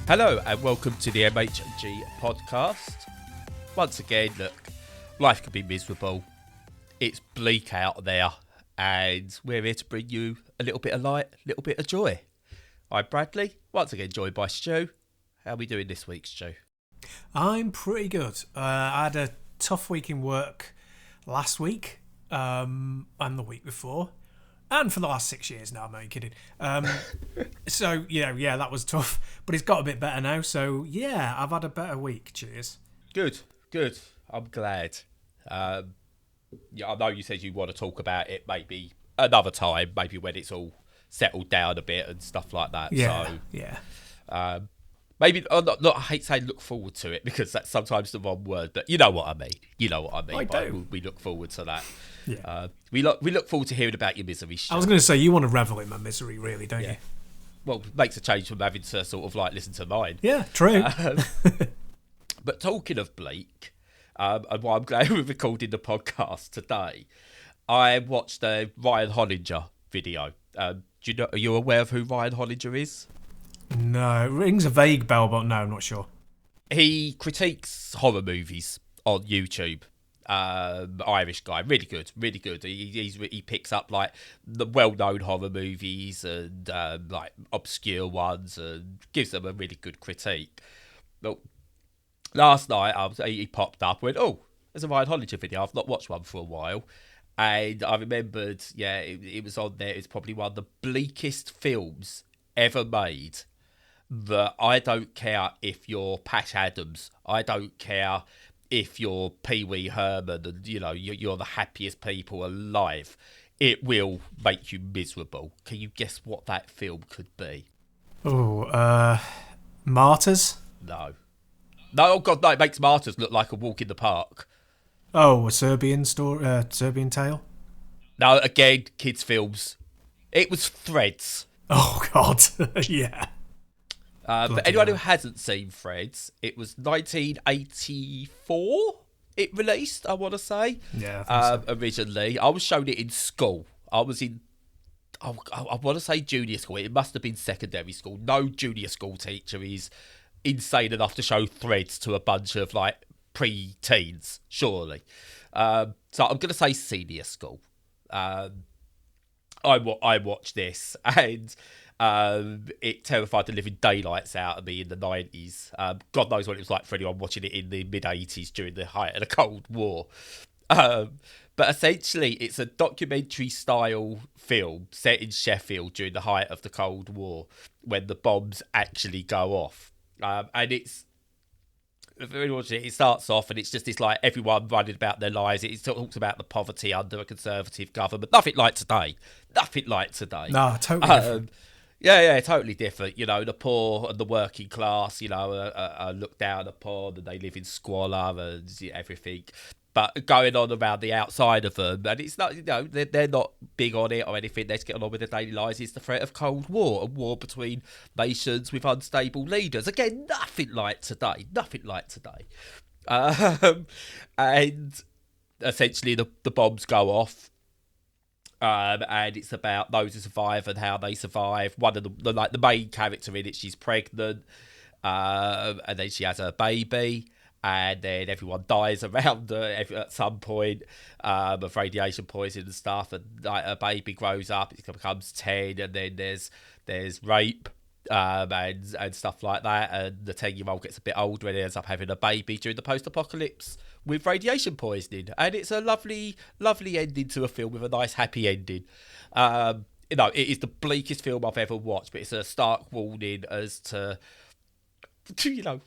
Hello and welcome to the MHG podcast. Once again, look, life can be miserable. It's bleak out there and we're here to bring you a little bit of light, a little bit of joy. I'm Bradley, once again joined by Stu. How are we doing this week, Stu? I'm pretty good. I had a tough week in work last week and the week before. And for the last 6 years now, I'm not kidding. So, yeah, that was tough. But it's got a bit better now. So, yeah, I've had a better week. Cheers. Good. I'm glad. I know you said you want to talk about it maybe another time, maybe when it's all settled down a bit and stuff like that. Maybe, I hate saying look forward to it because that's sometimes the wrong word, but you know what I mean. I do. We look forward to that. Yeah. We look forward to hearing about your misery, Stu. I was going to say, you want to revel in my misery, really, don't you? Well, it makes a change from having to sort of like listen to mine. Yeah, true. But talking of bleak, and why I'm glad we're recording the podcast today, I watched the Ryan Hollinger video. Are you aware of who Ryan Hollinger is? No, it rings a vague bell, but no, I'm not sure. He critiques horror movies on YouTube. Irish guy, really good. He picks up like the well-known horror movies and like obscure ones and gives them a really good critique. But last night he popped up and went, "Oh, there's a Ryan Hollinger video. I've not watched one for a while." And I remembered, it was on there. It's probably one of the bleakest films ever made. That I don't care if you're Patch Adams. I don't care if you're Pee Wee Herman and, you're the happiest people alive. It will make you miserable. Can you guess what that film could be? Oh, Martyrs? No. No, oh God, no, it makes Martyrs look like a walk in the park. Oh, a Serbian story, Serbian tale? No, again, kids' films. It was Threads. Oh, God, yeah. But anyone who hasn't seen Threads, it was 1984 it released, I want to say. Yeah, I think so. Originally. I was shown it in school. I was in, I want to say junior school. It must have been secondary school. No junior school teacher is insane enough to show Threads to a bunch of, like, pre-teens, surely. So I'm going to say senior school. I watched this and... it terrified the living daylights out of me in the 90s. God knows what it was like for anyone watching it in the mid-80s during the height of the Cold War. But essentially, it's a documentary-style film set in Sheffield during the height of the Cold War when the bombs actually go off. And it's... It starts off and it's just this like everyone running about their lives. It talks about the poverty under a Conservative government. Nothing like today. No, totally different. Yeah, totally different. The poor and the working class, are looked down upon and they live in squalor and everything. But going on around the outside of them, and it's not, they're not big on it or anything. They're just getting on with their daily lives. It's the threat of Cold War, a war between nations with unstable leaders. Again, nothing like today. And essentially the bombs go off. And it's about those who survive and how they survive. One of the main character in it, she's pregnant, and then she has her baby, and then everyone dies around her at some point of radiation poisoning and stuff. And like her baby grows up, it becomes 10, and then there's rape and stuff like that. And the 10-year-old gets a bit older and ends up having a baby during the post-apocalypse with radiation poisoning, and it's a lovely ending to a film with a nice happy ending. It is the bleakest film I've ever watched, but it's a stark warning as to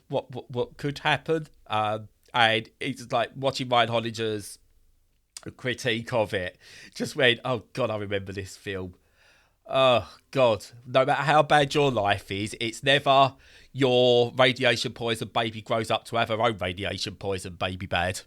what could happen. And it's like watching Ryan Hollinger's critique of it. Just went, oh God, I remember this film. Oh God, no matter how bad your life is, it's never your radiation poisoned baby grows up to have her own radiation poisoned baby bad.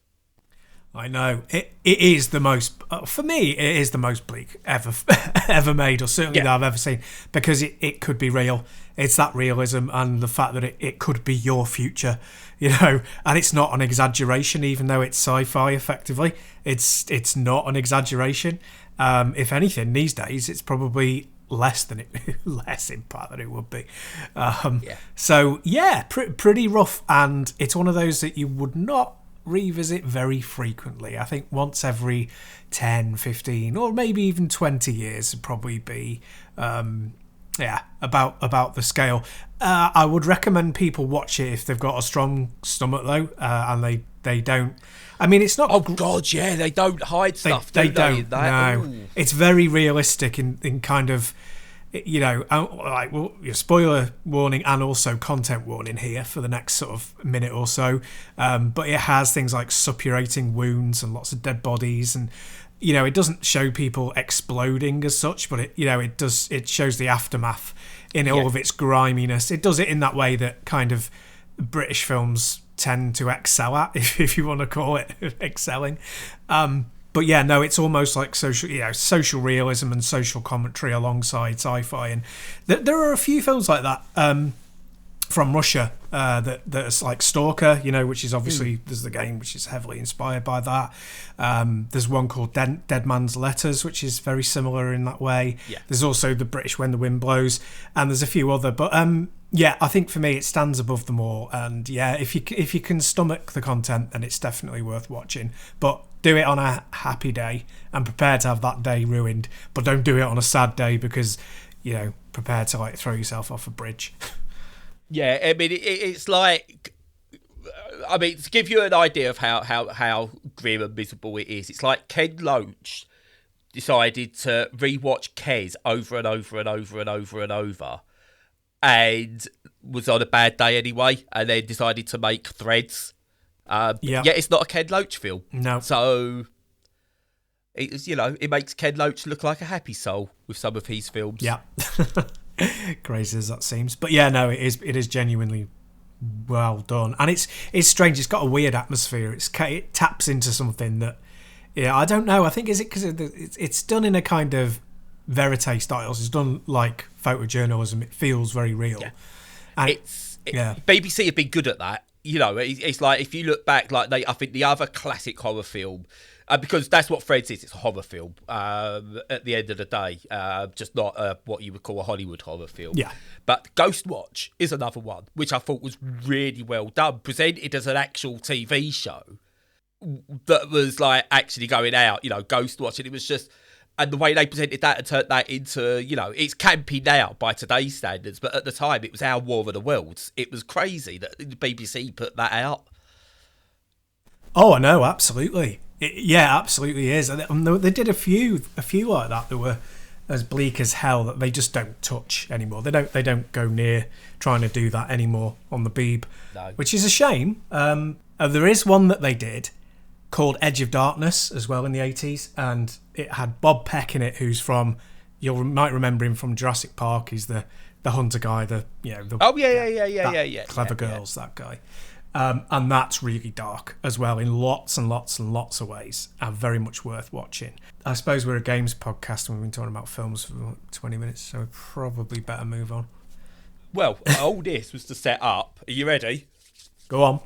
I know. It is the most, for me, it is the most bleak ever made, or certainly that I've ever seen, because it could be real. It's that realism and the fact that it could be your future, and it's not an exaggeration, even though it's sci-fi effectively. It's not an exaggeration. If anything, these days, it's probably less impact than it would be. Yeah. So yeah, pretty rough, and it's one of those that you would not revisit very frequently. I think once every 10, 15, or maybe even 20 years would probably be about the scale. I would recommend people watch it if they've got a strong stomach though, and they don't. I mean, it's not. Oh God, yeah, they don't hide stuff. They do they? don't. No, it's very realistic in kind of, you know, like, well, spoiler warning and also content warning here for the next sort of minute or so. But it has things like suppurating wounds and lots of dead bodies, and you know, it doesn't show people exploding as such, but it shows the aftermath in all of its griminess. It does it in that way that kind of British films tend to excel at, if you want to call it excelling. But yeah, no, it's almost like social realism and social commentary alongside sci-fi, and there are a few films like that from Russia that's like Stalker, you know, which is obviously there's the game which is heavily inspired by that. There's one called Dead Man's Letters, which is very similar in that way. Yeah. There's also the British When the Wind Blows, and there's a few other, but yeah, I think for me it stands above them all. And yeah, if you can stomach the content, then it's definitely worth watching. But do it on a happy day and prepare to have that day ruined. But don't do it on a sad day because, you know, prepare to like throw yourself off a bridge. Yeah, I mean, it's like, I mean, to give you an idea of how grim and miserable it is, it's like Ken Loach decided to rewatch Kes over and over and over and over and over, and was on a bad day anyway, and then decided to make Threads. Yeah, it's not a Ken Loach film. No. So, it's, you know, it makes Ken Loach look like a happy soul with some of his films. Yeah. Crazy as that seems. But yeah, no, it is genuinely well done. And it's strange. It's got a weird atmosphere. It taps into something that, yeah, I don't know. I think, is it because it's done in a kind of verite style. It's done like photojournalism. It feels very real. Yeah. And BBC have been good at that. You know, it's like if you look back, like I think the other classic horror film, because that's what Threads is. It's a horror film. At the end of the day, just not what you would call a Hollywood horror film. Yeah. But Ghostwatch is another one which I thought was really well done, presented as an actual TV show that was like actually going out. You know, Ghostwatch, and it was just. And the way they presented that and turned that into, you know, it's campy now by today's standards, but at the time it was our War of the Worlds. It was crazy that the BBC put that out. Oh, I know, absolutely. Absolutely is. And they did a few like that were as bleak as hell that they just don't touch anymore. They don't go near trying to do that anymore on the Beeb, no. Which is a shame. There is one that they did called Edge of Darkness as well in the 80s, and it had Bob Peck in it, who's from, you might remember him from Jurassic Park. He's the hunter guy, clever girls, that guy. And that's really dark as well in lots and lots and lots of ways, and very much worth watching. I suppose we're a games podcast and we've been talking about films for 20 minutes, so we probably better move on. Well, all this was to set up. Are you ready? Go on.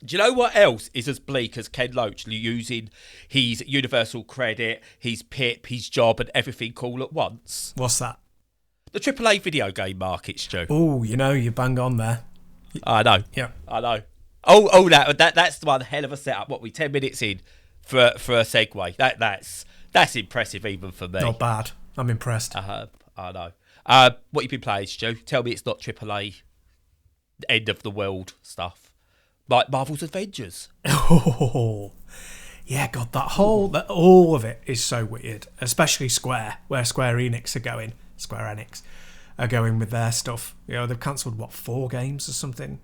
Do you know what else is as bleak as Ken Loach using his Universal credit, his PIP, his job and everything all at once? What's that? The AAA video game market, Stu. Oh, you know, you bang on there. I know. Yeah. I know. Oh, that's one hell of a setup. What, we 10 minutes in for a segue. That's impressive even for me. Not bad. I'm impressed. I know. What you been playing, Stu? Tell me it's not AAA end of the world stuff. Like Marvel's Avengers. Oh, yeah, God, all of it is so weird. Especially Square, where Square Enix are going with their stuff. You know, they've cancelled 4 games or something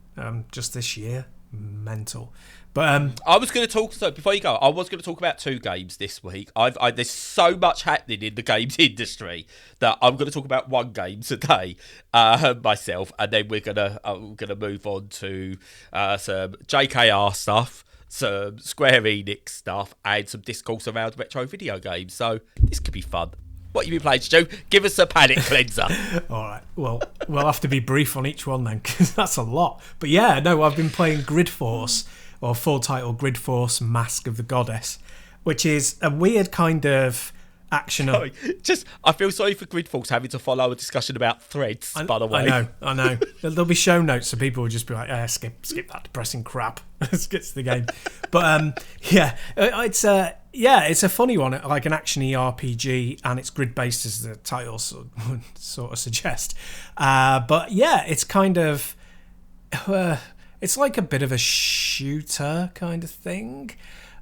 just this year. Mental. But I was going to talk. So before you go, I was going to talk about 2 games this week. There's so much happening in the games industry that I'm going to talk about 1 game today myself, and then I'm gonna move on to some JKR stuff, some Square Enix stuff, and some discourse around retro video games. So this could be fun. What you been playing, Stu? Give us a palate cleanser. All right. Well, we'll have to be brief on each one then, because that's a lot. But yeah, no, I've been playing Grid Force, or full title Grid Force Mask of the Goddess, which is a weird kind of actioner. Sorry, I feel sorry for Gridfalls having to follow a discussion about threads, by the way. I know. There'll be show notes, so people will just be like, skip that depressing crap. Let's get to the game. But it's a funny one, like an action-y RPG, and it's grid-based, as the title sort of suggest. But yeah, it's kind of... it's like a bit of a shooter kind of thing.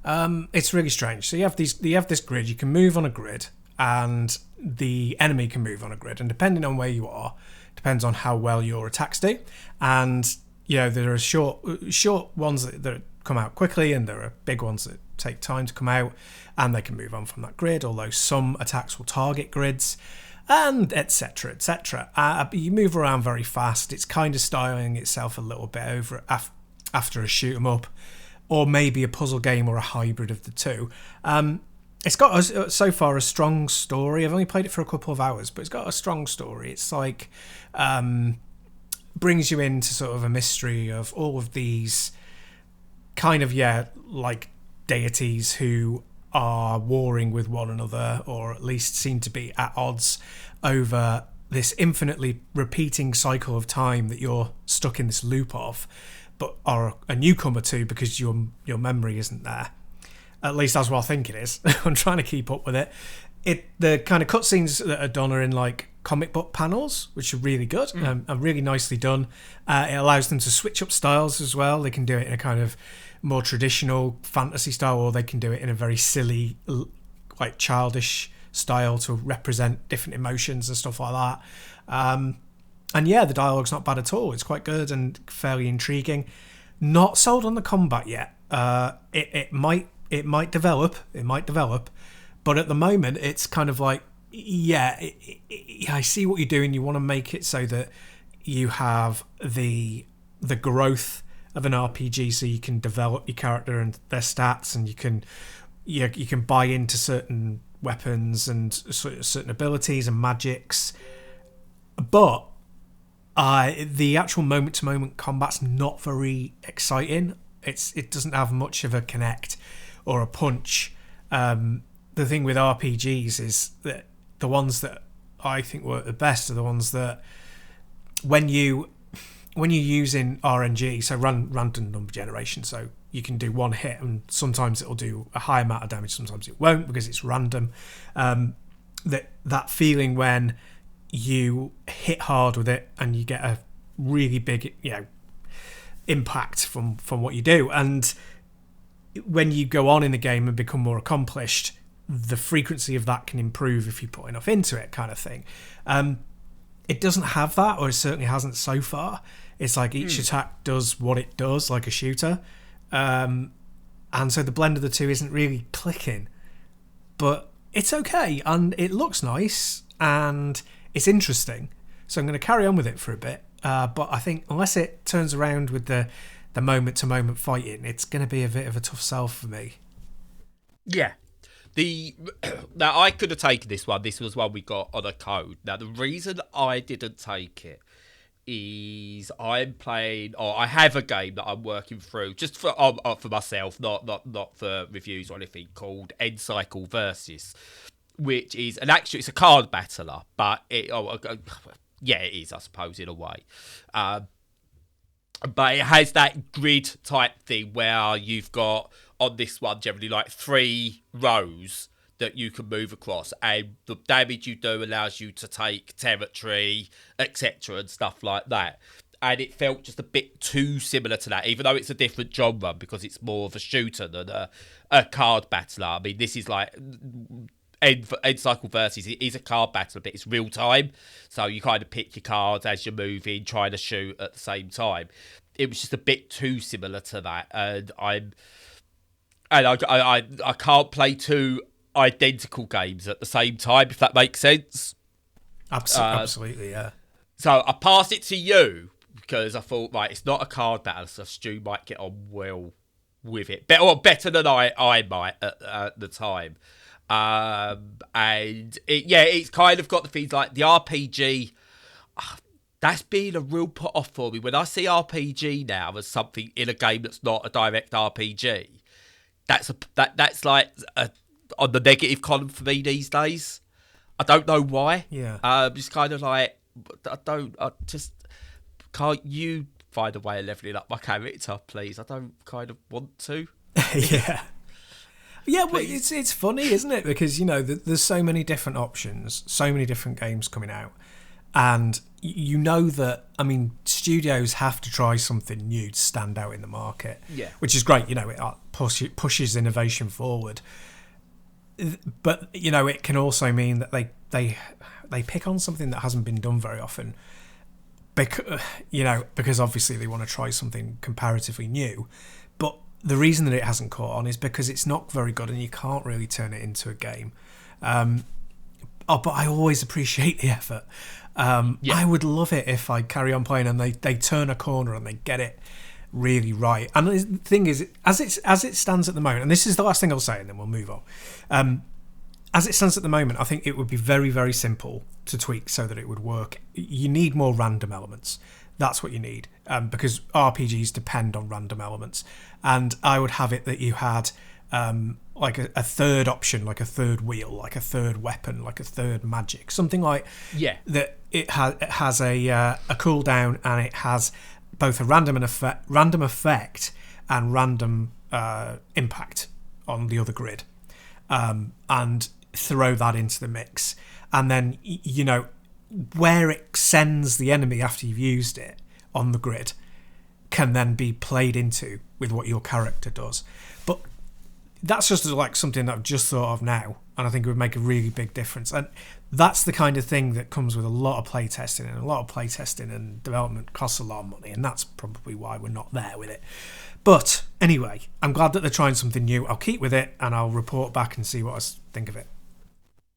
It's really strange. So you have this grid. You can move on a grid, and the enemy can move on a grid. And depending on where you are, depends on how well your attacks do. And there are short ones that come out quickly, and there are big ones that take time to come out, and they can move on from that grid. Although some attacks will target grids, and etc. etc. You move around very fast. It's kind of styling itself a little bit over after a shoot 'em up, or maybe a puzzle game, or a hybrid of the two. It's got so far a strong story. I've only played it for a couple of hours, but it's got a strong story. It's like brings you into sort of a mystery of all of these kind of like deities who are warring with one another, or at least seem to be at odds over this infinitely repeating cycle of time that you're stuck in this loop of, but are a newcomer to because your memory isn't there. At least that's what I think it is. I'm trying to keep up with it. The kind of cutscenes that are done are in like comic book panels, which are really good and really nicely done. It allows them to switch up styles as well. They can do it in a kind of more traditional fantasy style, or they can do it in a very silly, like childish style to represent different emotions and stuff like that. And yeah, the dialogue's not bad at all. It's quite good and fairly intriguing. Not sold on the combat yet. It might develop. But at the moment, it's kind of like, I see what you're doing. You want to make it so that you have the growth of an RPG, so you can develop your character and their stats, and you can buy into certain weapons and certain abilities and magics. But the actual moment-to-moment combat's not very exciting. It doesn't have much of a connect or a punch. The thing with RPGs is that the ones that I think work the best are the ones that when you're using RNG, so random number generation, so you can do one hit and sometimes it'll do a high amount of damage, sometimes it won't because it's random. That feeling when you hit hard with it and you get a really big impact from what you do, and when you go on in the game and become more accomplished, the frequency of that can improve if you put enough into it, kind of thing. It doesn't have that, or it certainly hasn't so far. It's like each attack does what it does, like a shooter. And so the blend of the two isn't really clicking. But it's okay, and it looks nice, and it's interesting. So I'm going to carry on with it for a bit. But I think unless it turns around with the moment-to-moment fighting, it's going to be a bit of a tough sell for me. Yeah. Now, I could have taken this one. This was one we got on a code. Now, the reason I didn't take it is I'm playing, or I have a game that I'm working through just for myself, not for reviews or anything, called End Cycle Versus, which is it's a card battler, but it is, I suppose, in a way. But it has that grid type thing where you've got, on this one, generally like 3 rows that you can move across, and the damage you do allows you to take territory, etc. and stuff like that. And it felt just a bit too similar to that, even though it's a different genre because it's more of a shooter than a card battler. I mean, this is like End Cycle Versus. It is a card battler, but it's real time, so you kind of pick your cards as you're moving, trying to shoot at the same time. It was just a bit too similar to that, and I can't play 2 identical games at the same time, if that makes sense. Absolutely, yeah. So I pass it to you because I thought, right, it's not a card battle, so Stu might get on well with it, better than I might at the time. And it's kind of got the things like the RPG. That's been a real put off for me when I see RPG now as something in a game that's not a direct RPG. That's like on the negative column for me these days. I don't know why. Yeah. It's kind of like, can't you find a way of leveling up my character, please? I don't kind of want to. Yeah. Yeah, well, it's funny, isn't it? Because, there's so many different options, so many different games coming out. And you know that, studios have to try something new to stand out in the market. Yeah. Which is great, it pushes innovation forward. But, it can also mean that they pick on something that hasn't been done very often. Because obviously they want to try something comparatively new. But the reason that it hasn't caught on is because it's not very good and you can't really turn it into a game. But I always appreciate the effort. I would love it if I carry on playing and they turn a corner and they get it really right. And the thing is, as it stands at the moment, and this is the last thing I'll say and then we'll move on. As it stands at the moment, I think it would be very, very simple to tweak so that it would work. You need more random elements. That's what you need, because RPGs depend on random elements. And I would have it that you had like a third option, like a third wheel, like a third weapon, like a third magic, something like that. It has a cooldown and it has both a random effect and random impact on the other grid, and throw that into the mix. And then where it sends the enemy after you've used it on the grid can then be played into with what your character does. But that's just like something that I've just thought of now, and I think it would make a really big difference. And that's the kind of thing that comes with a lot of playtesting, and a lot of playtesting and development costs a lot of money, and that's probably why we're not there with it. But anyway, I'm glad that they're trying something new. I'll keep with it and I'll report back and see what I think of it.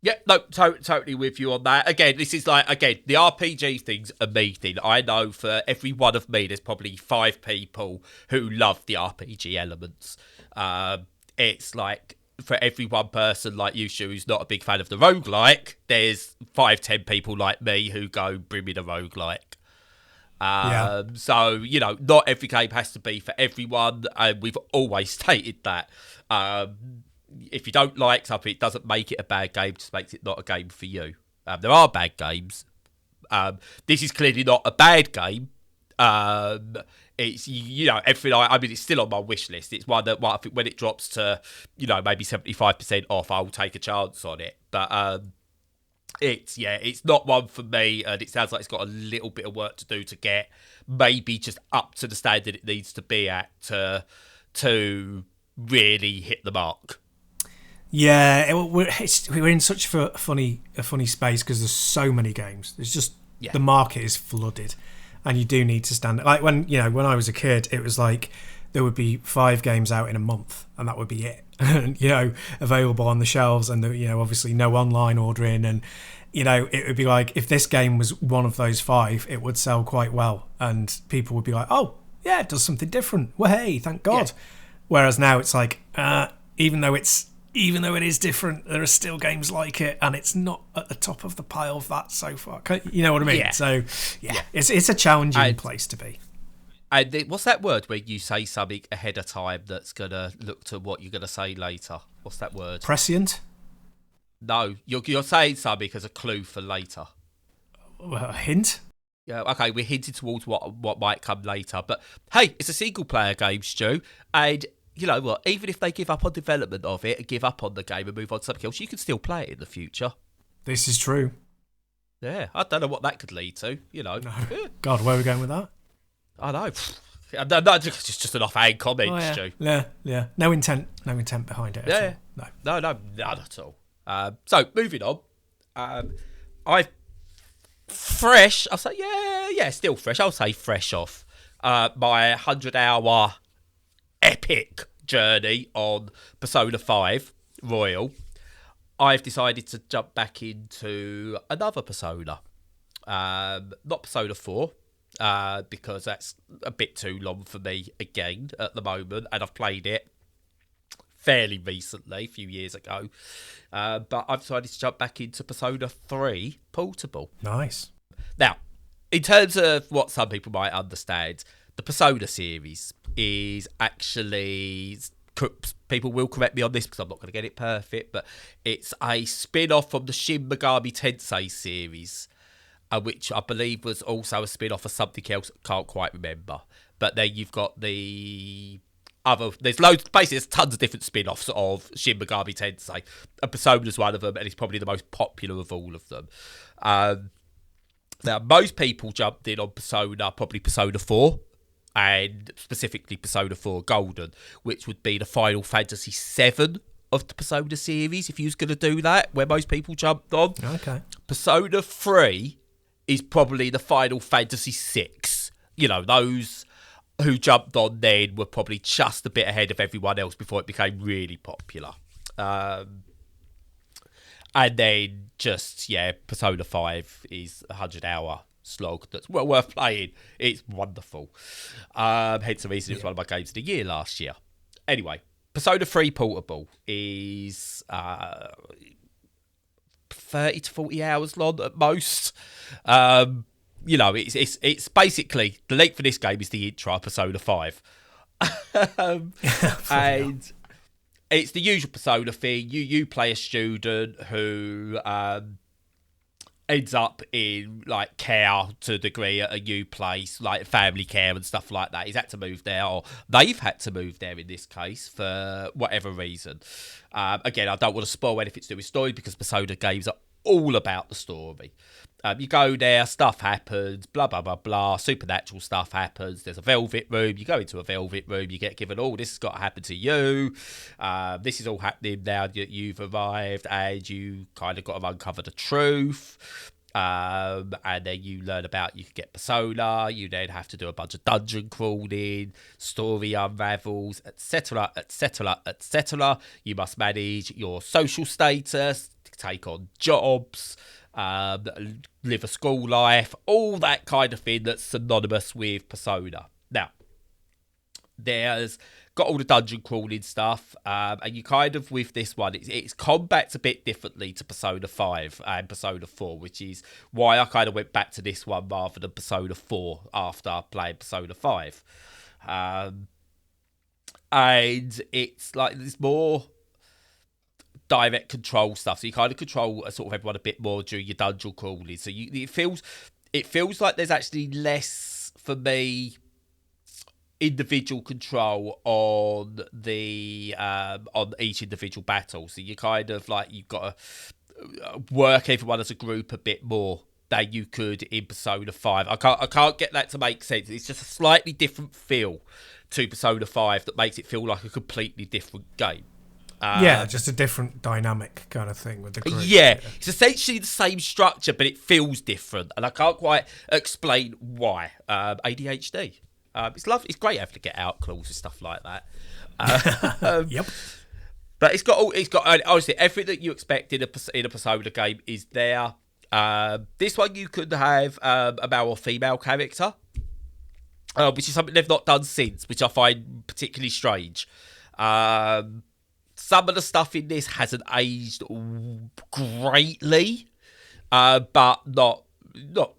Yeah, no, totally with you on that. Again, this is like, the RPG thing's a me thing. I know for every one of me, there's probably 5 people who love the RPG elements. It's like, for every one person like you, Shu, who's not a big fan of the roguelike, there's 5-10 people like me who go, bring me the roguelike. So, not every game has to be for everyone, and we've always stated that. If you don't like something, it doesn't make it a bad game, it just makes it not a game for you. There are bad games. This is clearly not a bad game. It's, everything. It's still on my wish list. It's one that I think when it drops to, maybe 75% off, I'll take a chance on it. But it's not one for me, and it sounds like it's got a little bit of work to do to get maybe just up to the standard it needs to be at to really hit the mark. Yeah, we're in such a funny space because there's so many games. There's just the market is flooded, and you do need to stand. Like when I was a kid, it was like there would be 5 games out in a month, and that would be it. Available on the shelves, and obviously no online ordering, and it would be like if this game was one of those 5, it would sell quite well, and people would be like, oh yeah, it does something different. Well, hey, thank God. Yeah. Whereas now it's like, even though it is different, there are still games like it, and it's not at the top of the pile of that so far. You know what I mean? Yeah. So, it's a challenging place to be. And what's that word where you say something ahead of time that's going to look to what you're going to say later? What's that word? Prescient? No, you're saying something as a clue for later. A hint? Yeah, okay, we're hinting towards what might come later. But, hey, it's a single-player game, Stu, and you know what? Even if they give up on development of it and give up on the game and move on to something else, you can still play it in the future. This is true. Yeah, I don't know what that could lead to, No. Yeah. God, where are we going with that? I know. No, it's just an offhand comment, Stu. Yeah. No intent behind it. Yeah. No, none at all. So, moving on. I'll say, still fresh. I'll say fresh off my 100-hour epic journey on Persona 5 Royal. I've decided to jump back into another Persona. Not Persona 4, because that's a bit too long for me again at the moment, and I've played it fairly recently, a few years ago. But I've decided to jump back into Persona 3 Portable. Nice. Now, in terms of what some people might understand, the Persona series is actually people will correct me on this because I'm not going to get it perfect, but it's a spin-off from the Shin Megami Tensei series, which I believe was also a spin-off of something else. Can't quite remember. But then you've got the other... There's loads... Basically, there's tons of different spin-offs of Shin Megami Tensei. And Persona's one of them, and it's probably the most popular of all of them. Now, most people jumped in on Persona, probably Persona 4, and specifically Persona 4 Golden, which would be the Final Fantasy 7 of the Persona series, if you was going to do that, where most people jumped on. Okay. Persona 3 is probably the Final Fantasy 6. You know, those who jumped on then were probably just a bit ahead of everyone else before it became really popular. And then just, Persona 5 is a 100-hour slog that's well worth playing. It's wonderful. Hence the reason it was one of my games of the year last year. Anyway, Persona 3 Portable is 30 to 40 hours long at most. It's basically, the length for this game is the intro of Persona 5. And it's the usual Persona thing. You play a student who ends up in like care to a degree at a new place, like family care and stuff like that. He's had to move there, or they've had to move there in this case for whatever reason. Again, I don't want to spoil anything to do with story because Persona games are all about the story. You go there, stuff happens, blah, blah, blah, blah, supernatural stuff happens, there's a velvet room, you go into a velvet room, you get given, this has got to happen to you, this is all happening now that you've arrived, and you kind of got to uncover the truth, and then you learn about, you can get Persona, you then have to do a bunch of dungeon crawling, story unravels, etc, etc, etc. You must manage your social status, take on jobs, live a school life, all that kind of thing that's synonymous with Persona. Now, there's got all the dungeon crawling stuff, and you kind of, with this one, it's combat's a bit differently to Persona 5 and Persona 4, which is why I kind of went back to this one rather than Persona 4 after playing Persona 5. And it's like, there's more direct control stuff, so you kind of control sort of everyone a bit more during your dungeon crawling. So it feels like there's actually less, for me, individual control on the on each individual battle. So you kind of like, you've got to work everyone as a group a bit more than you could in Persona 5. I can't get that to make sense. It's just a slightly different feel to Persona 5 that makes it feel like a completely different game. Just a different dynamic kind of thing with the group. Yeah, it's essentially the same structure, but it feels different, and I can't quite explain why. ADHD. It's lovely. It's great having to get out clause and stuff like that. Yep. But it's got honestly everything that you expect in a Persona game is there. This one you could have a male or female character, which is something they've not done since, which I find particularly strange. Some of the stuff in this hasn't aged greatly, but not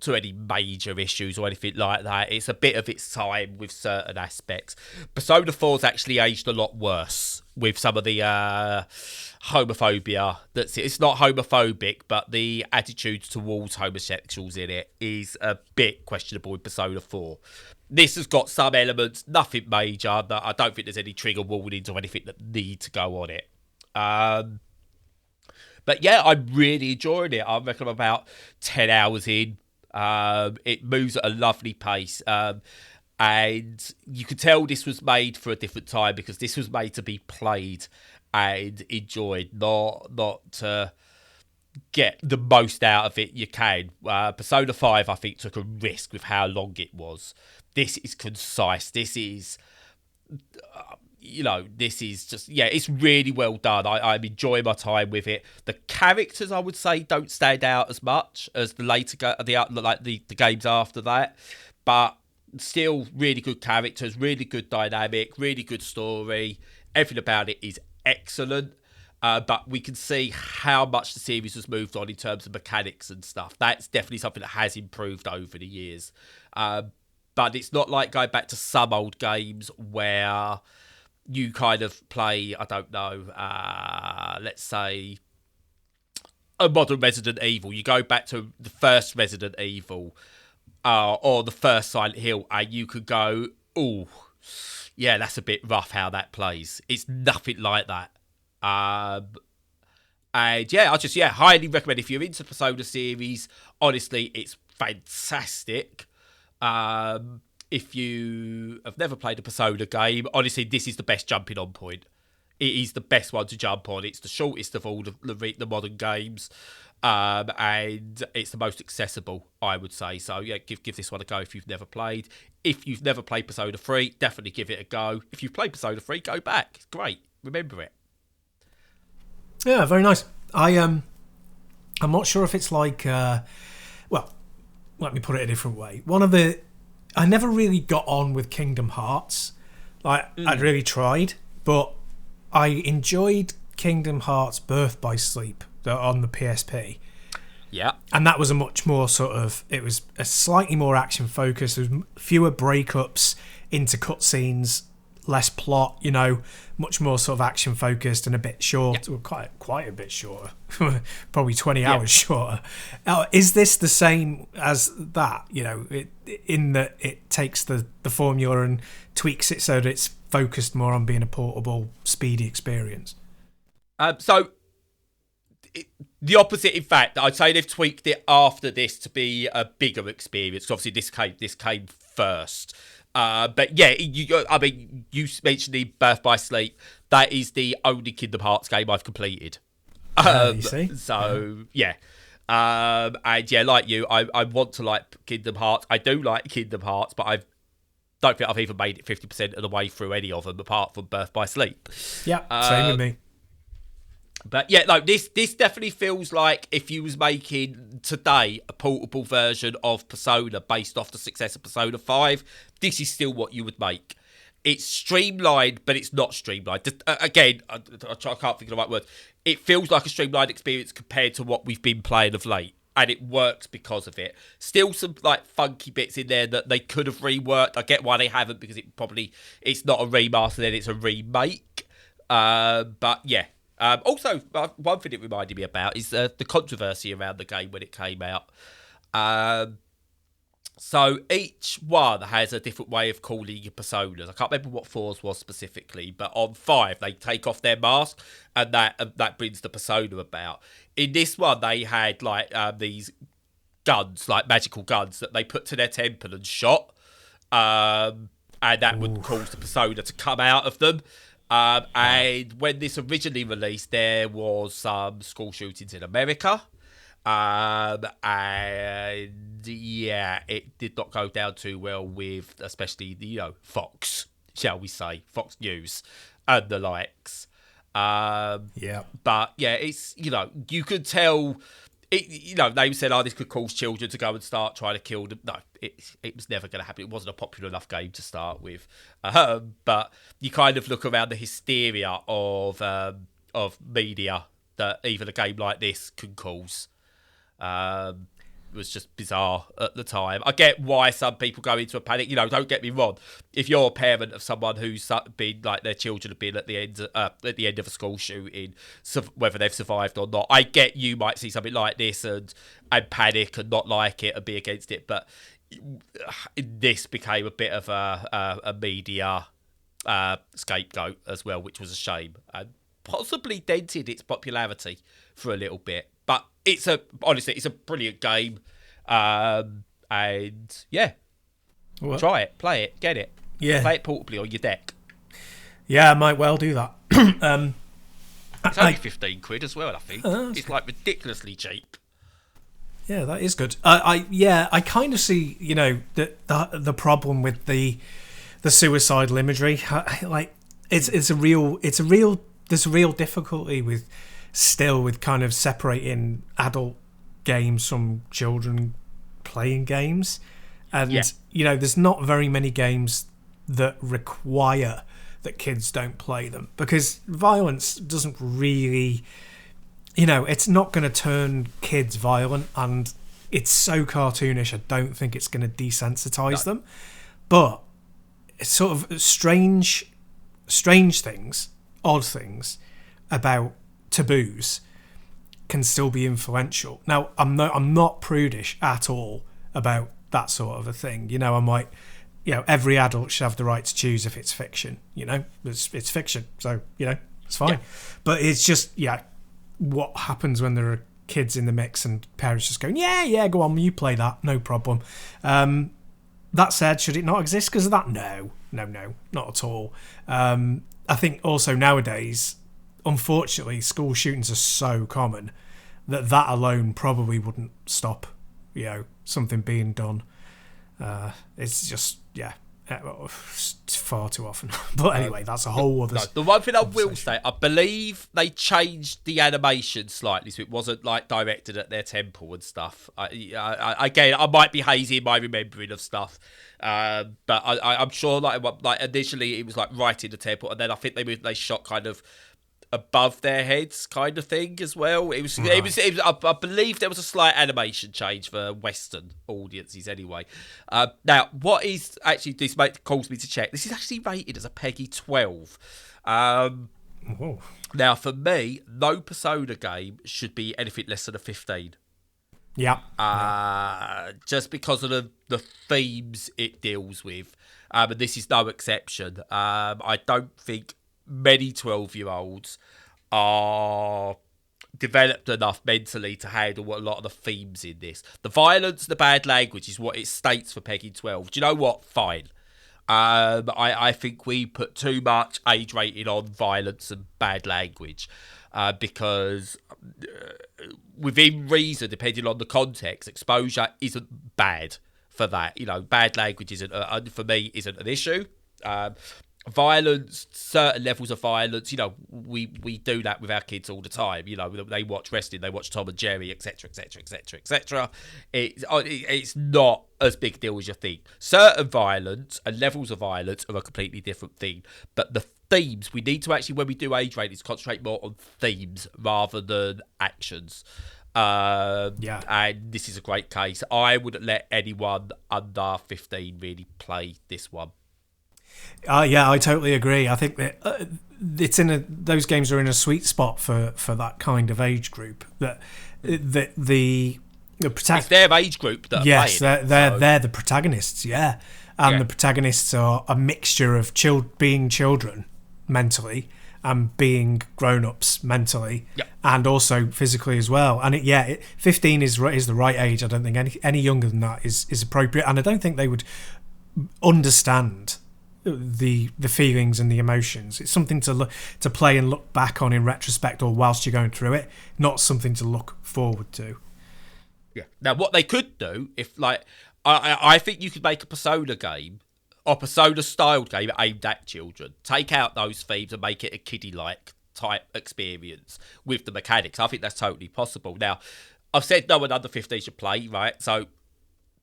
to any major issues or anything like that. It's a bit of its time with certain aspects. Persona 4's actually aged a lot worse with some of the homophobia. It's not homophobic, but the attitudes towards homosexuals in it is a bit questionable in Persona 4. This has got some elements, nothing major. I don't think there's any trigger warnings or anything that need to go on it. But yeah, I'm really enjoying it. I reckon I'm about 10 hours in. It moves at a lovely pace. And you can tell this was made for a different time, because this was made to be played and enjoyed, not to get the most out of it you can. Persona 5, I think, took a risk with how long it was. This is concise. This is, this is just, it's really well done. I'm enjoying my time with it. The characters, I would say, don't stand out as much as the later, the games after that. But still really good characters, really good dynamic, really good story. Everything about it is excellent. But we can see how much the series has moved on in terms of mechanics and stuff. That's definitely something that has improved over the years. But it's not like going back to some old games where you kind of play, I don't know, let's say a modern Resident Evil. You go back to the first Resident Evil or the first Silent Hill, and you could go, oh, yeah, that's a bit rough how that plays. It's nothing like that. And yeah, I highly recommend if you're into Persona series. Honestly, it's fantastic. If you have never played a Persona game, honestly, this is the best jumping on point. It is the best one to jump on. It's the shortest of all the modern games, and it's the most accessible, I would say. So yeah, give this one a go if you've never played. If you've never played Persona 3, definitely give it a go. If you've played Persona 3, go back. It's great. Remember it. Yeah, very nice. I'm not sure if it's like, well, let me put it a different way. I never really got on with Kingdom Hearts. I'd really tried, but I enjoyed Kingdom Hearts Birth by Sleep on the PSP. Yeah. And that was a much more it was a slightly more action focused. There was fewer breakups into cutscenes, less plot, much more sort of action focused and a bit short, quite a bit shorter, probably 20 hours shorter. Is this the same as that? In that it takes the formula and tweaks it so that it's focused more on being a portable, speedy experience. The opposite, in fact, I'd say they've tweaked it after this to be a bigger experience. Obviously, this came first. But yeah, you mentioned the Birth by Sleep. That is the only Kingdom Hearts game I've completed. You see? So yeah. And yeah, like you, I want to like Kingdom Hearts. I do like Kingdom Hearts, but I don't think I've even made it 50% of the way through any of them apart from Birth by Sleep. Yeah, same with me. But yeah, this definitely feels like if you was making today a portable version of Persona based off the success of Persona 5, this is still what you would make. It's streamlined, but it's not streamlined. Again, I can't think of the right word. It feels like a streamlined experience compared to what we've been playing of late, and it works because of it. Still some funky bits in there that they could have reworked. I get why they haven't, because it's not a remaster, then it's a remake. But yeah. Also, one thing it reminded me about is the controversy around the game when it came out. So each one has a different way of calling your personas. I can't remember what 4's was specifically, but on 5 they take off their mask, and that brings the persona about. In this one, they had these guns, magical guns that they put to their temple and shot, and that would cause the persona to come out of them. And when this originally released, there was some school shootings in America. And yeah, it did not go down too well with, especially, Fox, shall we say, Fox News and the likes. Yeah. But yeah, it's, you could tell, they said, this could cause children to go and start trying to kill them. No, it was never going to happen. It wasn't a popular enough game to start with. But you kind of look around the hysteria of media that even a game like this can cause. It was just bizarre at the time. I get why some people go into a panic. Don't get me wrong. If you're a parent of someone who's been their children have been at the end of a school shooting, whether they've survived or not, I get you might see something like this and panic and not like it and be against it. But this became a bit of a media scapegoat as well, which was a shame and possibly dented its popularity for a little bit. But honestly, it's a brilliant game. And yeah, try it, play it, get it. Yeah. Play it portably on your deck. Yeah, I might well do that. It's only 15 quid as well, I think. It's ridiculously cheap. Yeah, that is good. I kind of see, the problem with the suicidal imagery. There's a real difficulty with kind of separating adult games from children playing games, and there's not very many games that require that kids don't play them, because violence doesn't really, it's not going to turn kids violent, and it's so cartoonish. I don't think it's going to desensitize them. But it's sort of strange strange things, odd things about taboos can still be influential. Now, I'm not prudish at all about that sort of a thing. I'm like, every adult should have the right to choose if it's fiction. It's fiction, so it's fine. Yeah. But it's just what happens when there are kids in the mix and parents just going, yeah, go on, you play that, no problem. That said, should it not exist because of that? No, not at all. I think also nowadays, unfortunately, school shootings are so common that alone probably wouldn't stop, something being done. It's just, far too often. But anyway, that's a whole other... The one thing I will say, I believe they changed the animation slightly, so it wasn't like directed at their temple and stuff. Again, I might be hazy in my remembering of stuff, but I'm sure like initially it was like right in the temple, and then I think they shot kind of above their heads kind of thing as well. It was I believe there was a slight animation change for Western audiences anyway. Now, what is actually, this calls me to check, this is actually rated as a Peggy 12. Now, for me, no Persona game should be anything less than a 15. Yeah. Just because of the themes it deals with. And this is no exception. I don't think many 12-year-olds are developed enough mentally to handle a lot of the themes in this. The violence, the bad language is what it states for Peggy 12. Do you know what? Fine. I think we put too much age rating on violence and bad language because within reason, depending on the context, exposure isn't bad for that. Bad language isn't, for me, isn't an issue. Violence, certain levels of violence, we do that with our kids all the time. They watch wrestling, they watch Tom and Jerry, etc, etc, etc, etc. It's not as big a deal as you think. Certain violence and levels of violence are a completely different thing, but the themes, we need to actually, when we do age ratings, concentrate more on themes rather than actions. And this is a great case. I wouldn't let anyone under 15 really play this one. I totally agree. I think that it's those games are in a sweet spot for that kind of age group. That the it's their age group that are playing. They're the protagonists. And the protagonists are a mixture of being children mentally and being grown-ups mentally, and also physically as well. And 15 is the right age. I don't think any younger than that is appropriate, and I don't think they would understand the feelings and the emotions. It's something to play and look back on in retrospect or whilst you're going through it, not something to look forward to. Now, what they could do, if I think you could make a Persona game or Persona styled game aimed at children, take out those themes and make it a kiddie-like type experience with the mechanics. I think that's totally possible. Now, I've said no one under 15 should play, right? So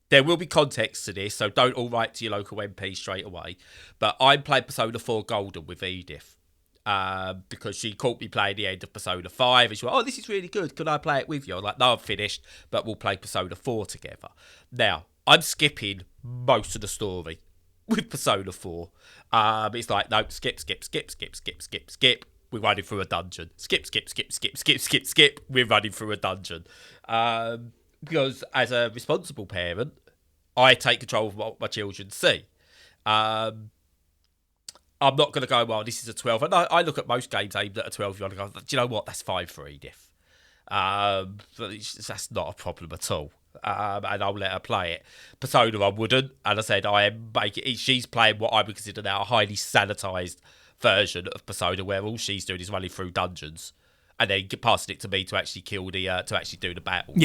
there will be context to this, so don't all write to your local MP straight away. But I'm playing Persona 4 Golden with Edith because she caught me playing the end of Persona 5 and she went, this is really good. Can I play it with you? I was like, no, I'm finished, but we'll play Persona 4 together. Now, I'm skipping most of the story with Persona 4. It's like, no, skip. We're running through a dungeon. Skip. We're running through a dungeon. Because as a responsible parent, I take control of what my children see. I'm not going to go, well, this is a 12. And I look at most games aimed at a 12-year-old and go, do you know what? That's fine for Edith. That's not a problem at all. And I'll let her play it. Persona, I wouldn't. And I said, she's playing what I would consider now a highly sanitised version of Persona, where all she's doing is running through dungeons and then passing it to me to actually kill to actually do the battles.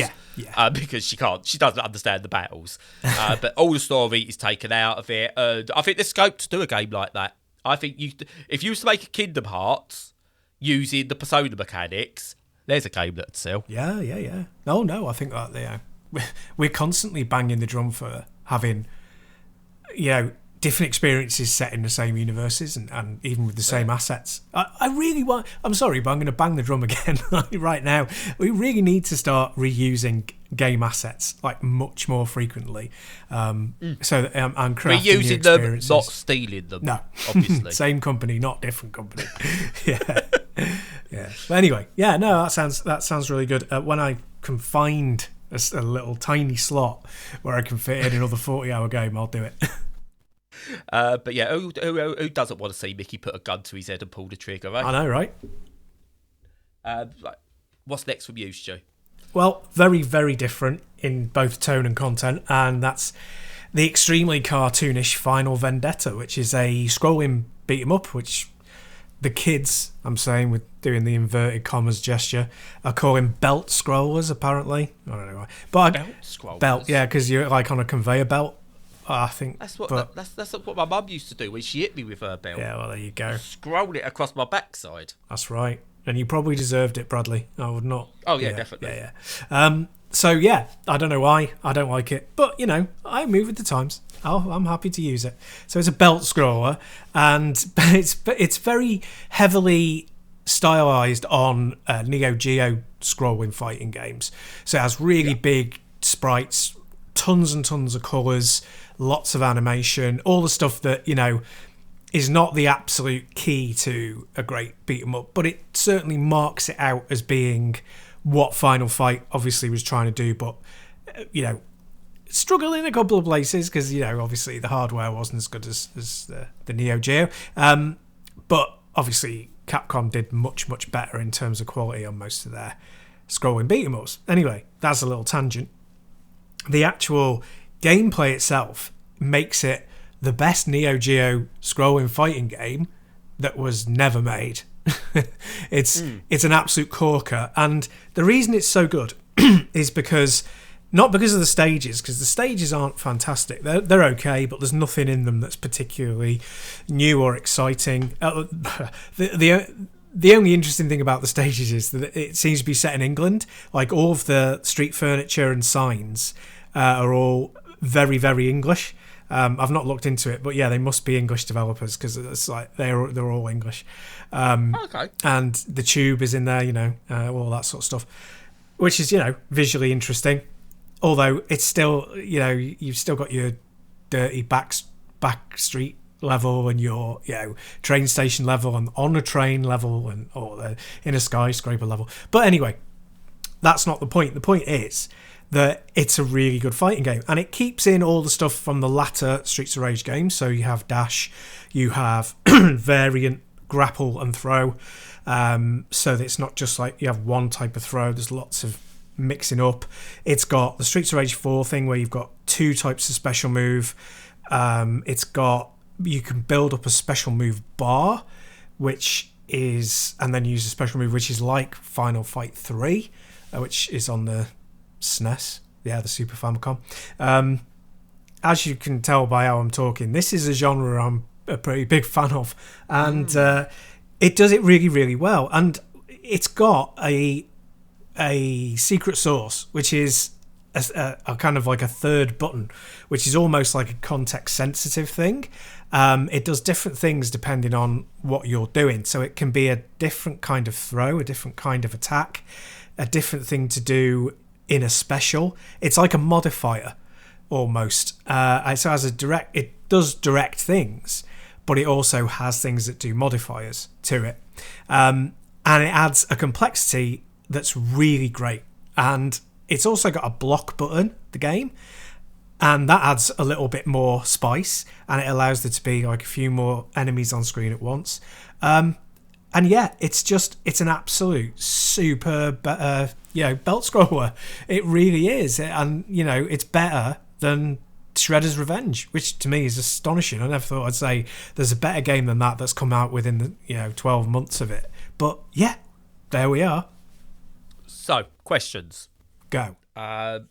Because she doesn't understand the battles. But all the story is taken out of it. And I think there's scope to do a game like that. I think if you was to make a Kingdom Hearts using the Persona mechanics, there's a game that'd sell. Yeah. No, I think that we're constantly banging the drum for having, different experiences set in the same universes and even with the same assets. I really want... I'm sorry, but I'm going to bang the drum again right now. We really need to start reusing game assets like much more frequently. So that I'm crafting new Reusing them, experiences. not stealing them. No. Obviously. Same company, not different company. Yeah. But anyway, no, that sounds really good. When I can find a little tiny slot where I can fit in another 40-hour game, I'll do it. But yeah, who doesn't want to see Mickey put a gun to his head and pull the trigger, right? I know, right? What's next from you, Stu? Well, very, very different in both tone and content, and that's the extremely cartoonish Final Vendetta, which is a scrolling beat-em-up, which the kids, I'm saying, with doing the inverted commas gesture, are calling belt scrollers, apparently. I don't know why. But Belt scrollers? Belt, yeah, because you're like on a conveyor belt, I think. That's what my mum used to do when she hit me with her belt. Yeah, well, there you go. Scroll it across my backside. That's right. And you probably deserved it, Bradley. I would not. Oh, yeah, definitely. Yeah. So, yeah, I don't know why. I don't like it. But, I move with the times. I'm happy to use it. So it's a belt scroller, and it's very heavily stylized on Neo Geo scrolling fighting games. So it has really big sprites, tons and tons of colours, lots of animation, all the stuff that, is not the absolute key to a great beat 'em up, but it certainly marks it out as being what Final Fight obviously was trying to do, but struggle in a couple of places because obviously the hardware wasn't as good as the Neo Geo, but obviously Capcom did much better in terms of quality on most of their scrolling beat 'em ups. Anyway, that's a little tangent. The actual gameplay itself makes it the best Neo Geo scrolling fighting game that was never made. It's an absolute corker, and the reason it's so good is because not because of the stages, because the stages aren't fantastic. They're okay, but there's nothing in them that's particularly new or exciting. The only interesting thing about the stages is that it seems to be set in England. Like all of the street furniture and signs are all very, very English. I've not looked into it, but yeah, they must be English developers because it's like they're all English. Okay. And the tube is in there, all that sort of stuff, which is visually interesting. Although it's still, you've still got your dirty back street level and your train station level and on a train level or in a skyscraper level. But anyway, that's not the point. The point is that it's a really good fighting game, and it keeps in all the stuff from the latter Streets of Rage games. So you have dash, you have variant grapple and throw, so that it's not just like you have one type of throw. There's lots of mixing up. It's got the Streets of Rage 4 thing where you've got two types of special move. It's got, you can build up a special move bar, and then use a special move which is like Final Fight 3, which is on the SNES, the Super Famicom. As you can tell by how I'm talking, this is a genre I'm a pretty big fan of, and it does it really, really well. And it's got a secret source, which is a kind of like a third button, which is almost like a context sensitive thing. It does different things depending on what you're doing. So it can be a different kind of throw, a different kind of attack, a different thing to do in a special. It's like a modifier almost. So it does direct things, but it also has things that do modifiers to it. And it adds a complexity that's really great. And it's also got a block button, the game, and that adds a little bit more spice, and it allows there to be like a few more enemies on screen at once. And yeah, it's an absolute superb belt scroller. It really is. And it's better than Shredder's Revenge, which to me is astonishing. I never thought I'd say there's a better game than that's come out within the 12 months of it. But yeah, there we are. So, questions. Go. And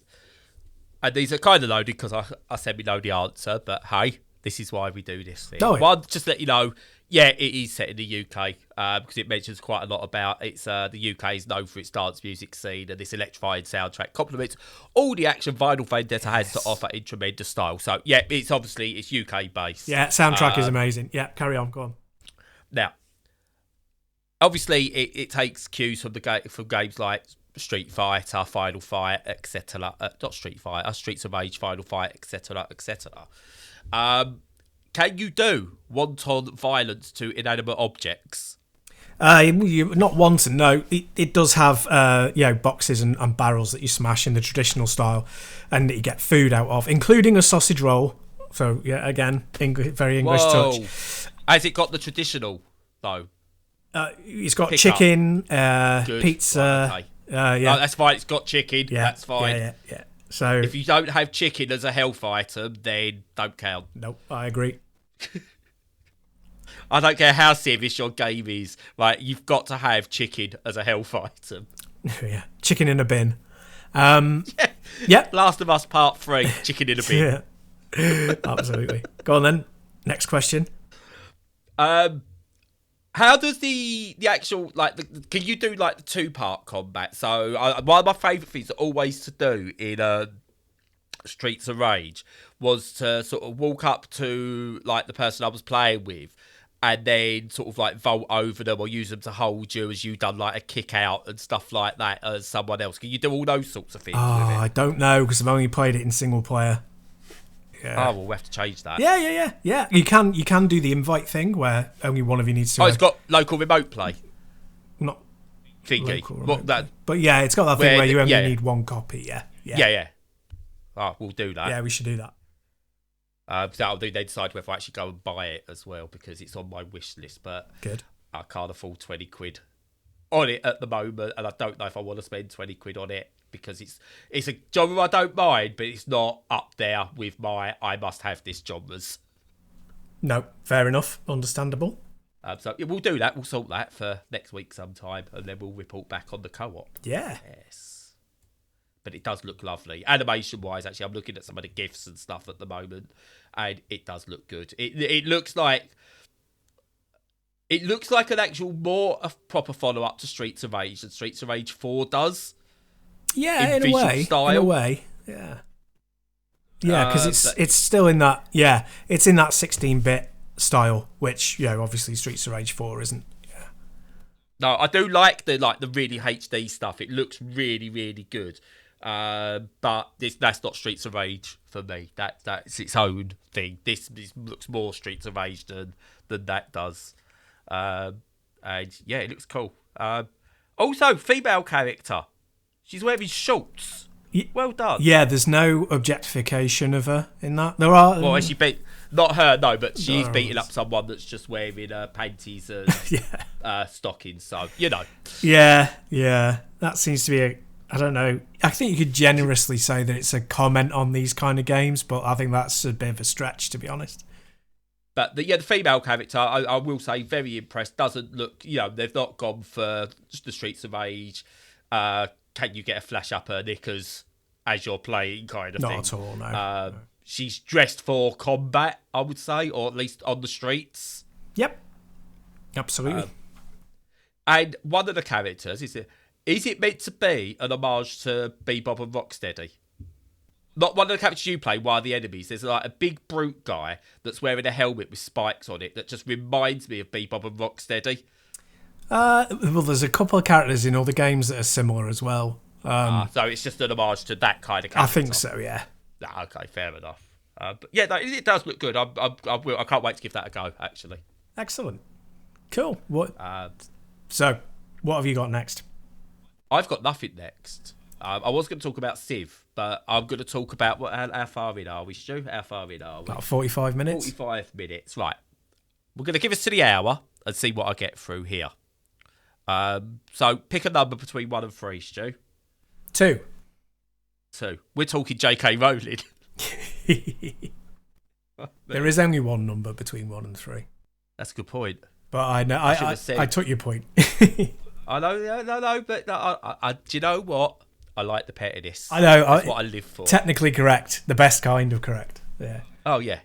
these are kind of loaded because I said we know the answer, but hey, this is why we do this thing. Oh, yeah. One, just let you know, Yeah, it is set in the UK because it mentions quite a lot about it's the UK is known for its dance music scene, and this electrifying soundtrack complements all the action vinyl Vendetta has to offer in tremendous style. So yeah, it's UK based. Yeah, soundtrack is amazing. Yeah, carry on, go on. Now, obviously, it takes cues from from games like Street Fighter, Final Fight, etc. Not Street Fighter, Streets of Rage, Final Fight, etc., etc. Can you do wanton violence to inanimate objects? Not wanton, no. It does have boxes and barrels that you smash in the traditional style, and that you get food out of, including a sausage roll. So yeah, again, very English touch. Has it got the traditional though? It's got chicken, pizza. Right, okay. No, that's fine. It's got chicken. Yeah, that's fine. Yeah. So if you don't have chicken as a health item, then don't count. Nope, I agree. I don't care how serious your game is. Like, you've got to have chicken as a health item. Yeah, chicken in a bin. Yeah. Last of Us Part 3, chicken in a bin. Yeah. Absolutely. Go on then. Next question. How does the actual, can you do, the two-part combat? So, one of my favourite things always to do in Streets of Rage was to sort of walk up to, the person I was playing with and then sort of, vault over them or use them to hold you as you done, a kick-out and stuff like that as someone else. Can you do all those sorts of things with it? I don't know, because I've only played it in single-player. Yeah. Oh, well, we have to change that. Yeah. You can do the invite thing where only one of you needs to. Oh, it's got local remote play. Not thingy. But yeah, it's got that thing where you only need one copy. Yeah. Oh, we'll do that. Yeah, we should do that. That'll do. They decide whether I actually go and buy it as well because it's on my wish list. But good. I can't afford 20 quid on it at the moment, and I don't know if I want to spend 20 quid on it. Because it's a genre I don't mind, but it's not up there with my I must have this genres. No, fair enough, understandable. So yeah, we'll do that. We'll sort that for next week sometime, and then we'll report back on the co-op. Yeah. Yes. But it does look lovely, animation-wise. Actually, I'm looking at some of the GIFs and stuff at the moment, and it does look good. It looks like an actual more a proper follow-up to Streets of Rage than Streets of Rage 4 does. Yeah, in a way. Yeah. Yeah, because it's still in that. Yeah, it's in that 16-bit style, which obviously Streets of Rage 4 isn't. Yeah. No, I do like the really HD stuff. It looks really, really good. But that's not Streets of Rage for me. That's its own thing. This looks more Streets of Rage than that does. And yeah, it looks cool. Also, female character. She's wearing shorts. Well done. Yeah, there's no objectification of her in that. There are. Well, she beat not her, no, but she's beating up someone that's just wearing panties and stockings. So Yeah. That seems to be I don't know. I think you could generously say that it's a comment on these kind of games, but I think that's a bit of a stretch, to be honest. But the female character, I will say, very impressed. Doesn't look, they've not gone for the Streets of Rage. Can you get a flash up her knickers as you're playing kind of thing? Not at all, no. She's dressed for combat, I would say, or at least on the streets. Yep. Absolutely. And one of the characters, is it meant to be an homage to Bebop and Rocksteady? Not one of the characters you play, one of the enemies. There's a big brute guy that's wearing a helmet with spikes on it that just reminds me of Bebop and Rocksteady. Well, there's a couple of characters in other games that are similar as well. So it's just an homage to that kind of character. I think so, yeah. Okay, fair enough. But yeah, it does look good. I can't wait to give that a go, actually. Excellent. Cool. So, what have you got next? I've got nothing next. I was going to talk about Civ, but I'm going to talk about how far in are we, Stu? How far in are we? About 45 minutes. 45 minutes, right. We're going to give us to the hour and see what I get through here. So pick a number between 1 and 3, Stu. 2. We're talking J.K. Rowling. There is only one number between 1 and 3. That's a good point. But I know I took your point. I know, no, but do you know what? I like the pettiness. I know. That's what I live for. Technically correct. The best kind of correct. Yeah. Oh, yeah,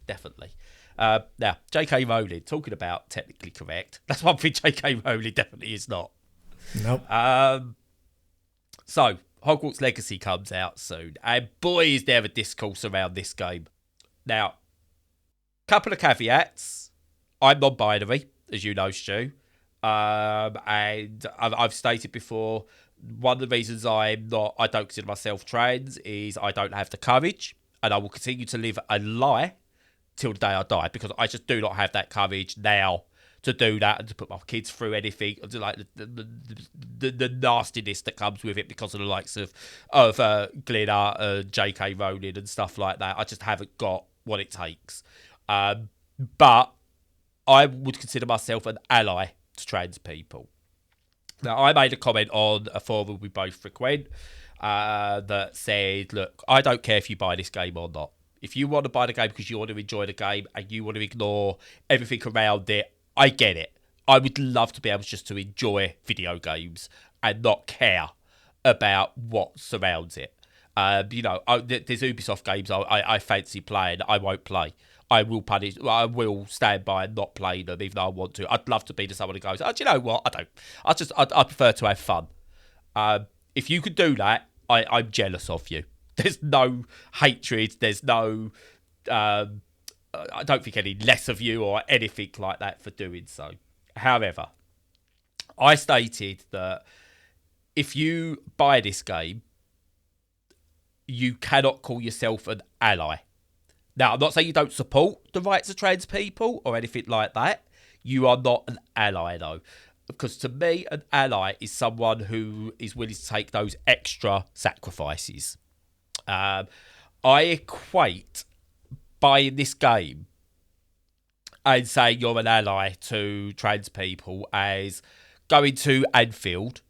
definitely. Now, J.K. Rowling, talking about technically correct, that's one thing J.K. Rowling definitely is not. Nope. So, Hogwarts Legacy comes out soon, and boy, is there a discourse around this game. Now, couple of caveats. I'm non-binary, as you know, Stu. And I've stated before, one of the reasons I don't consider myself trans is I don't have the courage, and I will continue to live a lie till the day I die, because I just do not have that courage now to do that and to put my kids through anything, like the nastiness that comes with it because of the likes of Glenna, J.K. Rowling and stuff like that. I just haven't got what it takes. But I would consider myself an ally to trans people. Now, I made a comment on a forum we both frequent that said, look, I don't care if you buy this game or not. If you want to buy the game because you want to enjoy the game and you want to ignore everything around it, I get it. I would love to be able just to enjoy video games and not care about what surrounds it. There's Ubisoft games I fancy playing. I won't play. I will stand by and not play them, even though I want to. I'd love to be to someone who goes, do you know what? I don't. I prefer to have fun. If you could do that, I'm jealous of you. There's no hatred. There's no... I don't think any less of you or anything like that for doing so. However, I stated that if you buy this game, you cannot call yourself an ally. Now, I'm not saying you don't support the rights of trans people or anything like that. You are not an ally, though. Because to me, an ally is someone who is willing to take those extra sacrifices. I equate buying this game and saying you're an ally to trans people as going to Anfield,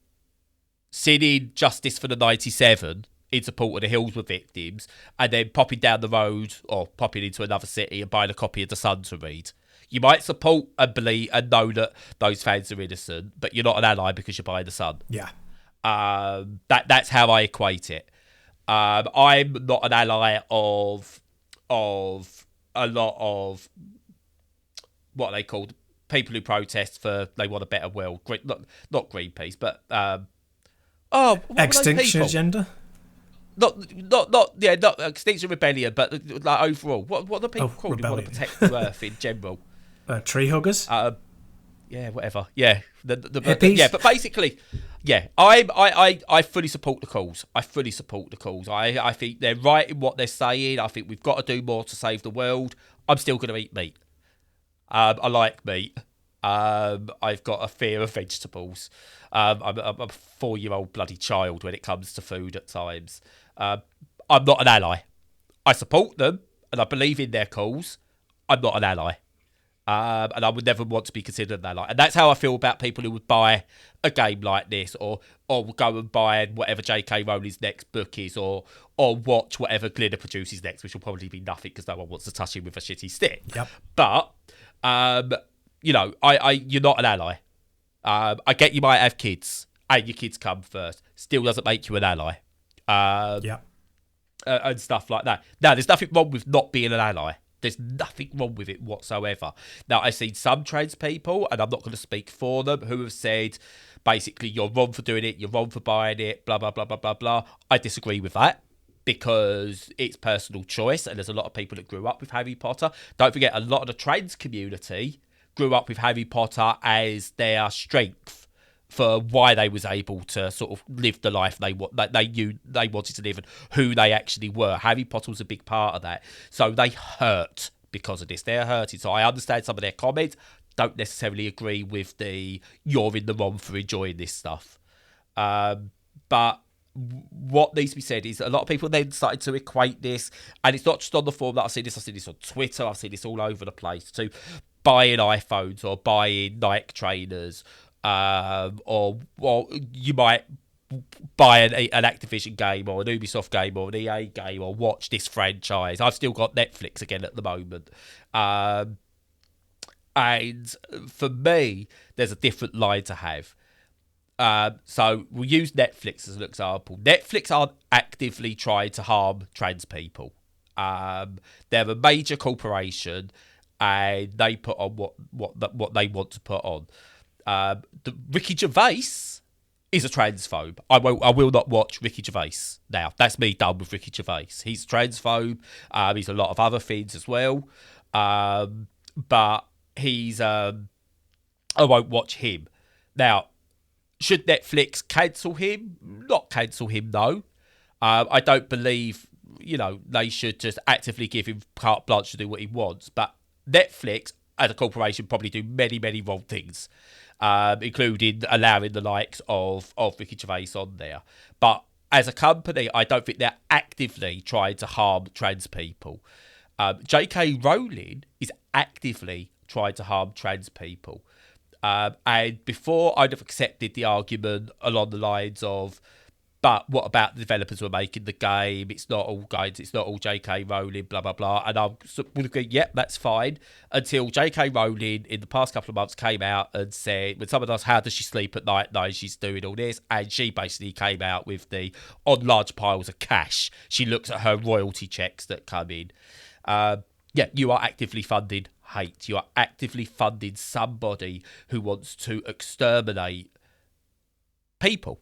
singing Justice for the 97 in support of the Hillsborough victims, and then popping down the road or popping into another city and buying a copy of The Sun to read. You might support and believe and know that those fans are innocent, but you're not an ally because you're buying The Sun. Yeah. That's how I equate it. I'm not an ally of a lot of what are they called, people who protest for they want a better world. Not Greenpeace, but Extinction Agenda. Not Extinction Rebellion, but like overall, what are the people called who want to protect the Earth in general? Tree huggers. Yeah, whatever. Yeah, hippies. But basically, yeah, I fully support the cause. I think they're right in what they're saying. I think we've got to do more to save the world. I'm still going to eat meat. I like meat. I've got a fear of vegetables. I'm a 4-year-old bloody child when it comes to food at times. I'm not an ally. I support them and I believe in their cause. I'm not an ally. And I would never want to be considered an ally. And that's how I feel about people who would buy a game like this or go and buy whatever J.K. Rowling's next book is or watch whatever Glenna produces next, which will probably be nothing because no one wants to touch him with a shitty stick. Yep. But, you're not an ally. I get you might have kids and your kids come first. Still doesn't make you an ally. And stuff like that. Now, there's nothing wrong with not being an ally. There's nothing wrong with it whatsoever. Now, I've seen some trans people, and I'm not going to speak for them, who have said, basically, you're wrong for doing it, you're wrong for buying it, blah, blah, blah, blah, blah, blah. I disagree with that because it's personal choice, and there's a lot of people that grew up with Harry Potter. Don't forget, a lot of the trans community grew up with Harry Potter as their strength for why they was able to sort of live the life they knew they wanted to live and who they actually were. Harry Potter was a big part of that. So they hurt because of this. They're hurting. So I understand some of their comments. Don't necessarily agree with the you're in the wrong for enjoying this stuff. But what needs to be said is a lot of people then started to equate this, and it's not just on the forum that I've seen this on Twitter, I've seen this all over the place, to buying iPhones or buying Nike trainers, or you might buy an Activision game or an Ubisoft game or an EA game or watch this franchise. I've still got Netflix again at the moment. And for me, there's a different line to have. So we'll use Netflix as an example. Netflix aren't actively trying to harm trans people. They're a major corporation, and they put on what they want to put on. The Ricky Gervais is a transphobe. I will not watch Ricky Gervais now. That's me done with Ricky Gervais. He's a transphobe. He's a lot of other things as well. But he's I won't watch him. Now, should Netflix cancel him? Not cancel him, no. I don't believe, they should just actively give him carte blanche to do what he wants. But Netflix, as a corporation, probably do many, many wrong things, including allowing the likes of Ricky Gervais on there. But as a company, I don't think they're actively trying to harm trans people. J.K. Rowling is actively trying to harm trans people. And before, I'd have accepted the argument along the lines of, but what about the developers who are making the game? It's not all guys. It's not all J.K. Rowling, blah, blah, blah. And I would agree, yep, that's fine. Until J.K. Rowling, in the past couple of months, came out and said, when someone asks, how does she sleep at night? No, she's doing all this. And she basically came out with on large piles of cash. She looks at her royalty checks that come in. You are actively funding hate. You are actively funding somebody who wants to exterminate people.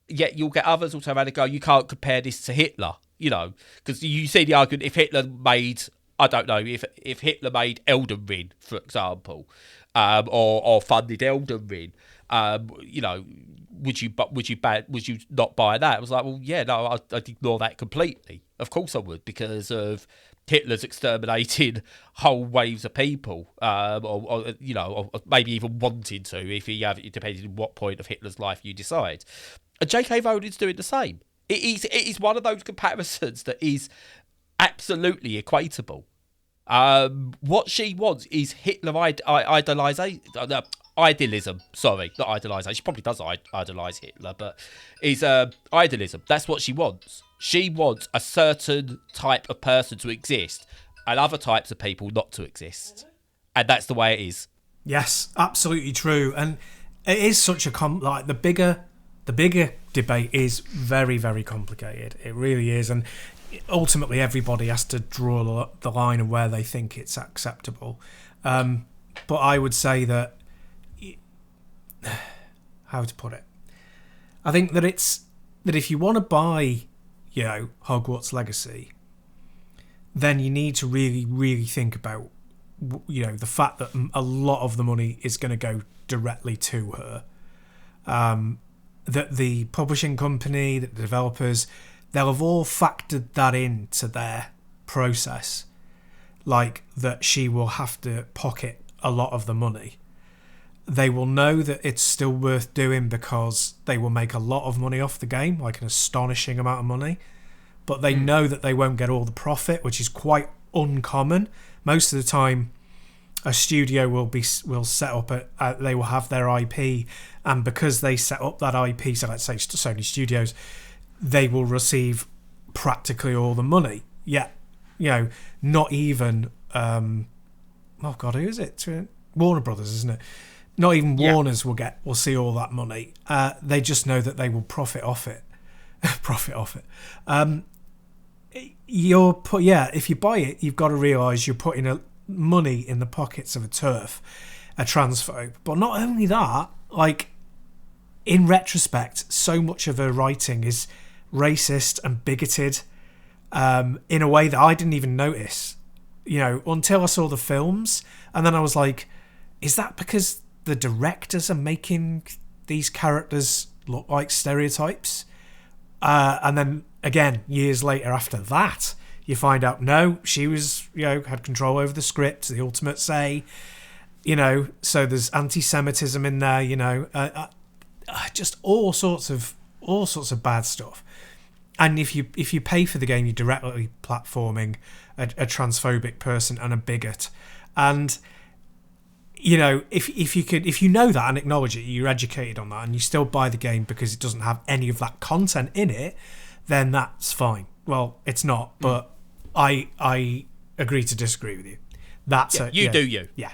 Yet you'll get others also around and go, you can't compare this to Hitler, because you see the argument, if Hitler made, I don't know, if Hitler made Elden Ring, for example, or funded Elden Ring, would you not buy that? I was like, well, yeah, no, I'd ignore that completely. Of course I would, because of Hitler's exterminating whole waves of people, or maybe even wanting to, if it depended on what point of Hitler's life you decide. And J.K. Rowling's doing the same. It is one of those comparisons that is absolutely equatable. What she wants is Hitler idealism. Sorry, not idealisation. She probably does idolise Hitler, but is idealism. That's what she wants. She wants a certain type of person to exist and other types of people not to exist. And that's the way it is. Yes, absolutely true. And it is such a the bigger debate is very, very complicated. It really is. And ultimately everybody has to draw the line of where they think it's acceptable. But I would say that, how to put it? I think that if you want to buy, Hogwarts Legacy, then you need to really, really think about, the fact that a lot of the money is going to go directly to her. That the publishing company, that the developers, they'll have all factored that into their process. Like, that she will have to pocket a lot of the money. They will know that it's still worth doing because they will make a lot of money off the game, like an astonishing amount of money. But they know that they won't get all the profit, which is quite uncommon. Most of the time, a studio will set up they will have their IP, and because they set up that IP, so let's say Sony Studios, they will receive practically all the money. Yeah, not even who is it? Warner Brothers, isn't it? Not even Warner's will see all that money. They just know that they will profit off it. If you buy it, you've got to realise you're putting money in the pockets of a TERF, a transphobe. But not only that, like, in retrospect, so much of her writing is racist and bigoted in a way that I didn't even notice, until I saw the films. And then I was like, is that because the directors are making these characters look like stereotypes? And then again, years later after that, you find out, no, she was, had control over the script, the ultimate say, so there's anti-Semitism in there, just all sorts of bad stuff. And if you pay for the game, you're directly platforming a transphobic person and a bigot. And if you know that and acknowledge it, you're educated on that, and you still buy the game because it doesn't have any of that content in it, then that's fine. Well, it's not, but I agree to disagree with you. That's you do you. Yeah.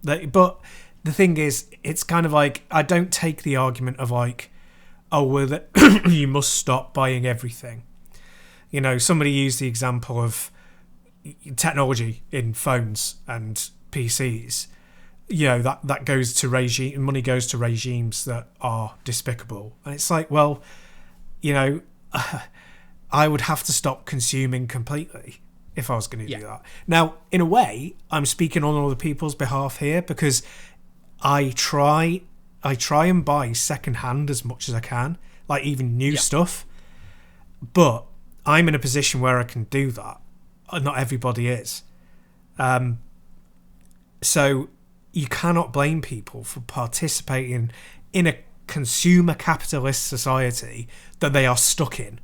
But the thing is, it's kind of like, I don't take the argument of like, oh, well, you must stop buying everything. Somebody used the example of, technology in phones and PCs, that goes to money goes to regimes that are despicable. And it's like, well, I would have to stop consuming completely if I was going to do that. Now, in a way, I'm speaking on other people's behalf here, because I try and buy secondhand as much as I can, like even new stuff. But I'm in a position where I can do that. Not everybody is. So you cannot blame people for participating in a consumer capitalist society that they are stuck in.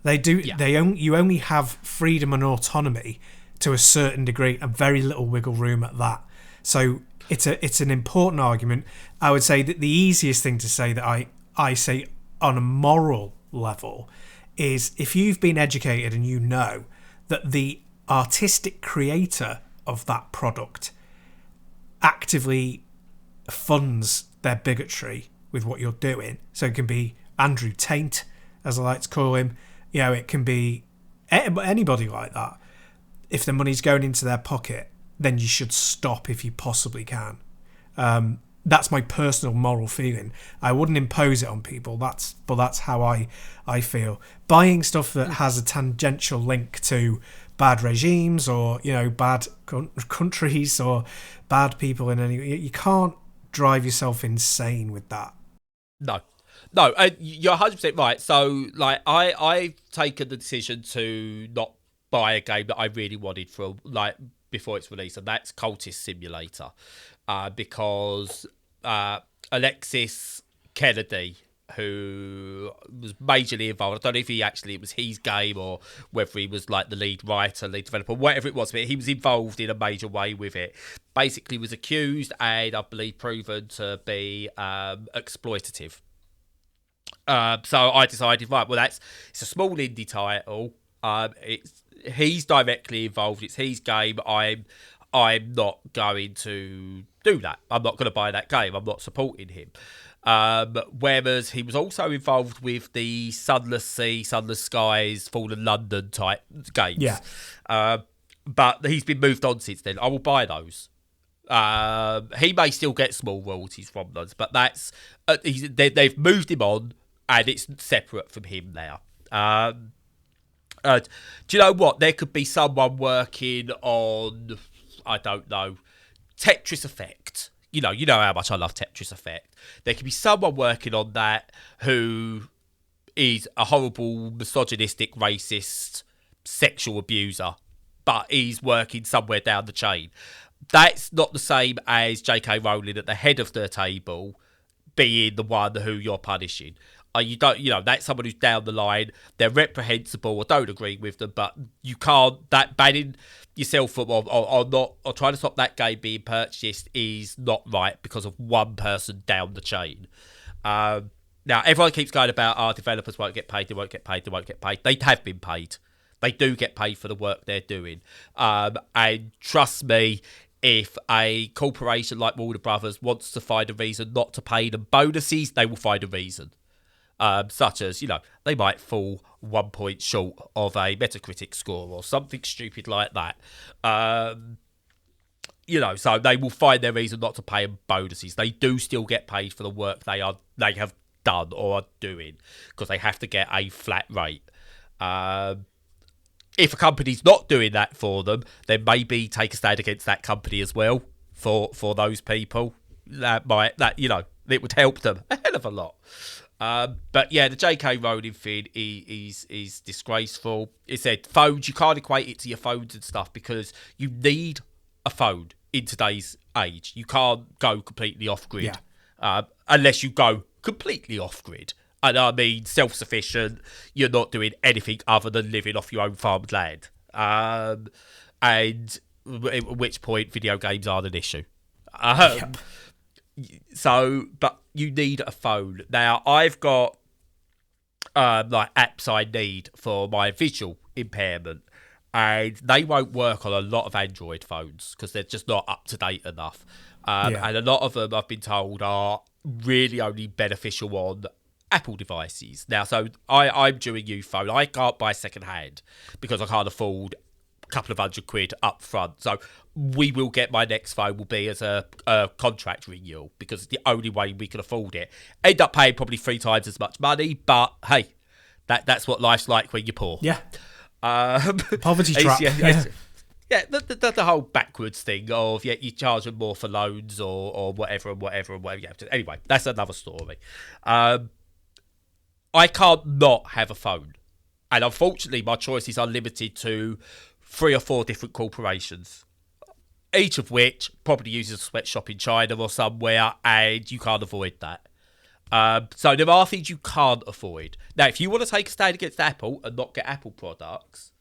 They do. You only have freedom and autonomy to a certain degree, and very little wiggle room at that. So it's an important argument. I would say that the easiest thing to say that I say on a moral level is, if you've been educated and you know that the artistic creator of that product actively funds their bigotry with what you're doing. So it can be Andrew Taint, as I like to call him. It can be anybody like that. If the money's going into their pocket, then you should stop if you possibly can. That's my personal moral feeling. I wouldn't impose it on people. But that's how I feel. Buying stuff that has a tangential link to bad regimes or bad countries or bad people you can't drive yourself insane with that. No, you're 100% right. So, like, I've taken the decision to not buy a game that I really wanted before its release, and that's Cultist Simulator, because Alexis Kennedy, who was majorly involved, I don't know if it was his game or whether he was like the lead writer, lead developer, whatever it was, but he was involved in a major way with it. Basically was accused and I believe proven to be exploitative. So I decided, right, well, it's a small indie title. He's directly involved. It's his game. I'm not going to do that. I'm not going to buy that game. I'm not supporting him. Whereas he was also involved with the Sunless Sea, Sunless Skies, Fallen London type games. Yeah. But he's been moved on since then. I will buy those. He may still get small royalties from those, but they've moved him on. And it's separate from him now. Do you know what? There could be someone working on, I don't know, Tetris Effect. You know how much I love Tetris Effect. There could be someone working on that who is a horrible, misogynistic, racist, sexual abuser, but he's working somewhere down the chain. That's not the same as J.K. Rowling at the head of the table being the one who you're punishing. That's someone who's down the line. They're reprehensible. I don't agree with them, but you can't. That banning yourself from or trying to stop that game being purchased is not right because of one person down the chain. Now everyone keeps going about developers won't get paid. They won't get paid. They won't get paid. They have been paid. They do get paid for the work they're doing. And trust me, if a corporation like Warner Brothers wants to find a reason not to pay them bonuses, they will find a reason. Such as, they might fall 1 point short of a Metacritic score or something stupid like that. So they will find their reason not to pay them bonuses. They do still get paid for the work they have done or are doing because they have to get a flat rate. If a company's not doing that for them, then maybe take a stand against that company as well for those people. It would help them a hell of a lot. But yeah, the J.K. Rowling thing is disgraceful. It said phones, you can't equate it to your phones and stuff because you need a phone in today's age. You can't go completely off grid unless you go completely off grid. And I mean, self-sufficient, you're not doing anything other than living off your own farmed land. And at which point video games aren't an issue. So, but you need a phone. Now, I've got apps I need for my visual impairment, and they won't work on a lot of Android phones because they're just not up to date enough. And a lot of them, I've been told, are really only beneficial on Apple devices. Now, so I'm due a new phone. I can't buy second hand because I can't afford couple of £100 up front. So we will get my next phone will be as a contract renewal because it's the only way we can afford it. End up paying probably 3 times as much money, but hey, that's what life's like when you're poor. Yeah. Poverty trap. Yeah, the whole backwards thing of you charge them more for loans or whatever and whatever and whatever you have to. Anyway, that's another story. I can't not have a phone, and unfortunately, my choices are limited to 3 or 4 different corporations, each of which probably uses a sweatshop in China or somewhere, and you can't avoid that. So there are things you can't avoid. Now, if you want to take a stand against Apple and not get Apple products,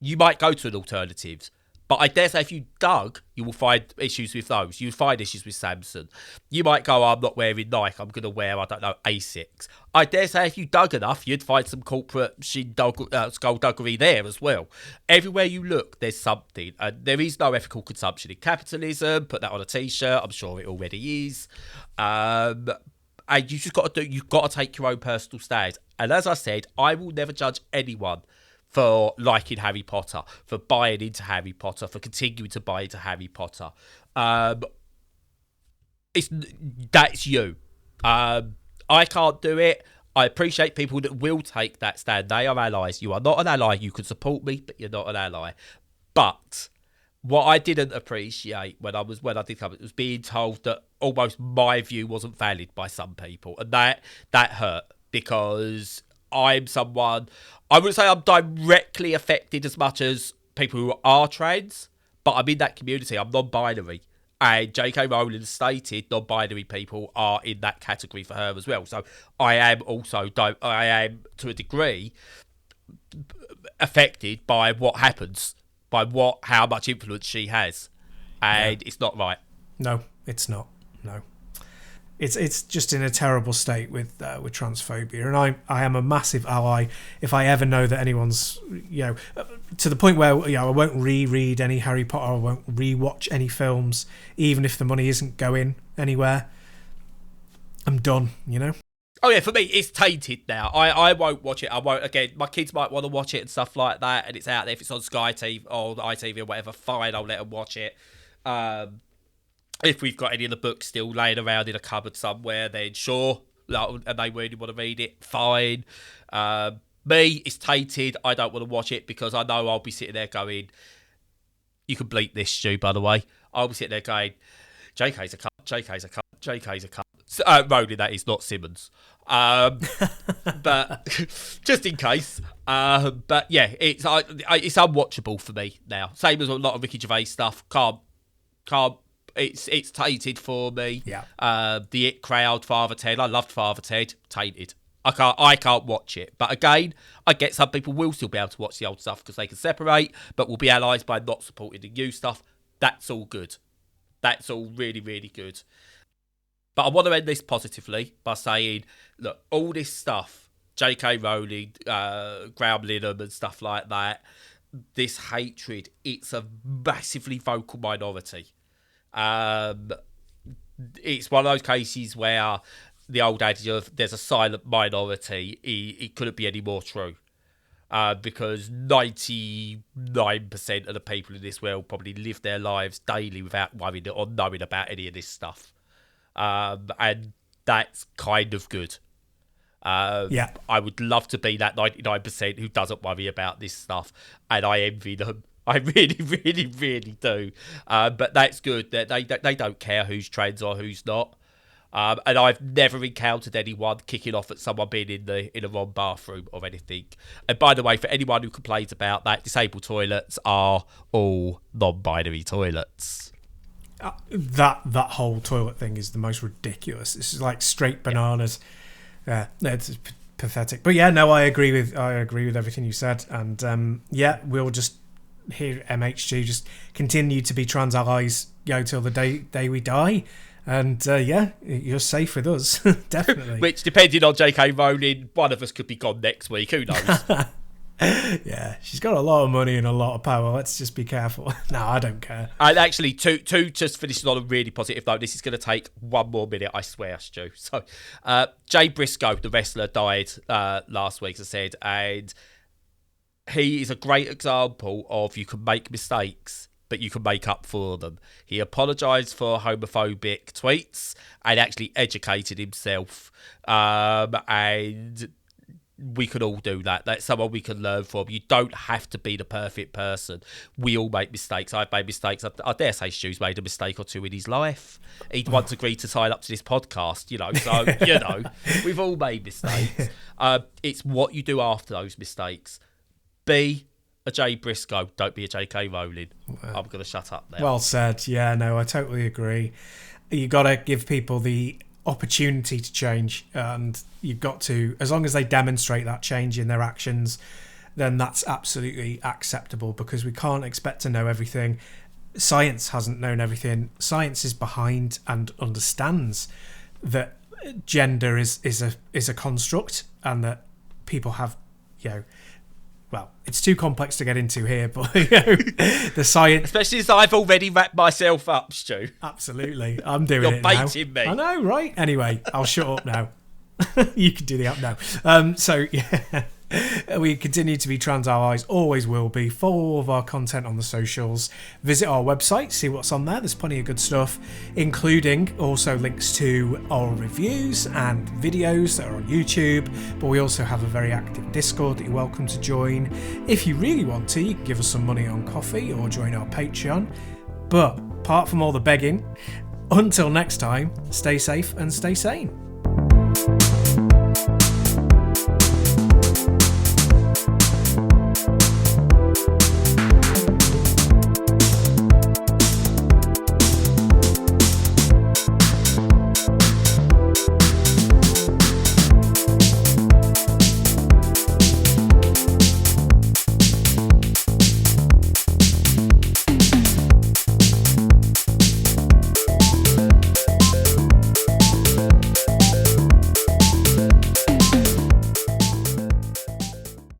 you might go to an alternatives. But I dare say if you dug, you will find issues with those. You'll find issues with Samsung. You might go, I'm not wearing Nike, I'm going to wear, I don't know, Asics. I dare say if you dug enough, you'd find some corporate skullduggery there as well. Everywhere you look, there's something. And there is no ethical consumption in capitalism. Put that on a T-shirt. I'm sure it already is. And you just you've got to take your own personal stand. And as I said, I will never judge anyone for liking Harry Potter, for buying into Harry Potter, for continuing to buy into Harry Potter. That's you. I can't do it. I appreciate people that will take that stand. They are allies. You are not an ally. You can support me, but you're not an ally. But what I didn't appreciate when I did come, it was being told that almost my view wasn't valid by some people, and that hurt because I'm someone. I wouldn't say I'm directly affected as much as people who are trans, but I'm in that community. I'm non-binary. And J.K. Rowling stated non-binary people are in that category for her as well. So I am to a degree affected by what happens, by how much influence she has. And it's not right. No, it's not. No. It's just in a terrible state with transphobia, and I am a massive ally. If I ever know that anyone's to the point where I won't reread any Harry Potter, I won't rewatch any films, even if the money isn't going anywhere. I'm done. Oh yeah, for me it's tainted now. I won't watch it. I won't. Again, my kids might want to watch it and stuff like that, and it's out there. If it's on Sky TV or ITV or whatever, fine, I'll let them watch it. If we've got any of the books still laying around in a cupboard somewhere, then sure, and they really want to read it, fine. Me, it's tainted. I don't want to watch it because I know I'll be sitting there going, you can bleep this, Stu, by the way. I'll be sitting there going, JK's a cunt, JK's a cunt, JK's a cunt. Rowling, that is, not Simmons. But just in case. But yeah, it's unwatchable for me now. Same as a lot of Ricky Gervais stuff. Can't. It's tainted for me. Yeah. The It Crowd, Father Ted. I loved Father Ted. Tainted. I can't watch it. But again, I get some people will still be able to watch the old stuff because they can separate, but will be allies by not supporting the new stuff. That's all good. That's all really, really good. But I want to end this positively by saying, look, all this stuff, J.K. Rowling, Graham Linehan and stuff like that, this hatred, it's a massively vocal minority. It's one of those cases where the old adage of there's a silent minority, it couldn't be any more true. Because 99% of the people in this world probably live their lives daily without worrying or knowing about any of this stuff. And that's kind of good. Yeah. I would love to be that 99% who doesn't worry about this stuff, and I envy them. I really, really, really do. But that's good that they don't care who's trans or who's not. And I've never encountered anyone kicking off at someone being in a wrong bathroom or anything. And by the way, for anyone who complains about that, disabled toilets are all non-binary toilets. That whole toilet thing is the most ridiculous. This is like straight bananas. Yeah, it's pathetic. But yeah, no, I agree with everything you said. And we'll just here at MHG just continue to be trans allies till the day we die. And you're safe with us, definitely. Which, depending on J.K. Rowling, one of us could be gone next week. Who knows? Yeah, she's got a lot of money and a lot of power. Let's just be careful. No, I don't care. And actually, two just finishing on a really positive note. This is going to take one more minute, I swear, Stu. So, Jay Briscoe, the wrestler, died last week, as I said, and he is a great example of you can make mistakes, but you can make up for them. He apologised for homophobic tweets and actually educated himself. And we can all do that. That's someone we can learn from. You don't have to be the perfect person. We all make mistakes. I've made mistakes. I dare say Stu's made a mistake or two in his life. He'd once agreed to sign up to this podcast, so, we've all made mistakes. It's what you do after those mistakes. Be a Jay Briscoe. Don't be a J.K. Rowling. I'm going to shut up there. Well said. Yeah, no, I totally agree. You got to give people the opportunity to change, and you've got to, as long as they demonstrate that change in their actions, then that's absolutely acceptable, because we can't expect to know everything. Science hasn't known everything. Science is behind and understands that gender is a construct, and that people have, well, it's too complex to get into here, but the science... Especially as I've already wrapped myself up, Stu. Absolutely. I'm doing it now. You're baiting me. I know, right? Anyway, I'll shut up now. You can do the app now. So, yeah. We continue to be trans allies, always will be. Follow all of our content on the socials. Visit our website, see what's on there. There's plenty of good stuff, including also links to our reviews and videos that are on YouTube. But we also have a very active Discord that you're welcome to join. If you really want to, you can give us some money on coffee or join our Patreon. But apart from all the begging, until next time, stay safe and stay sane.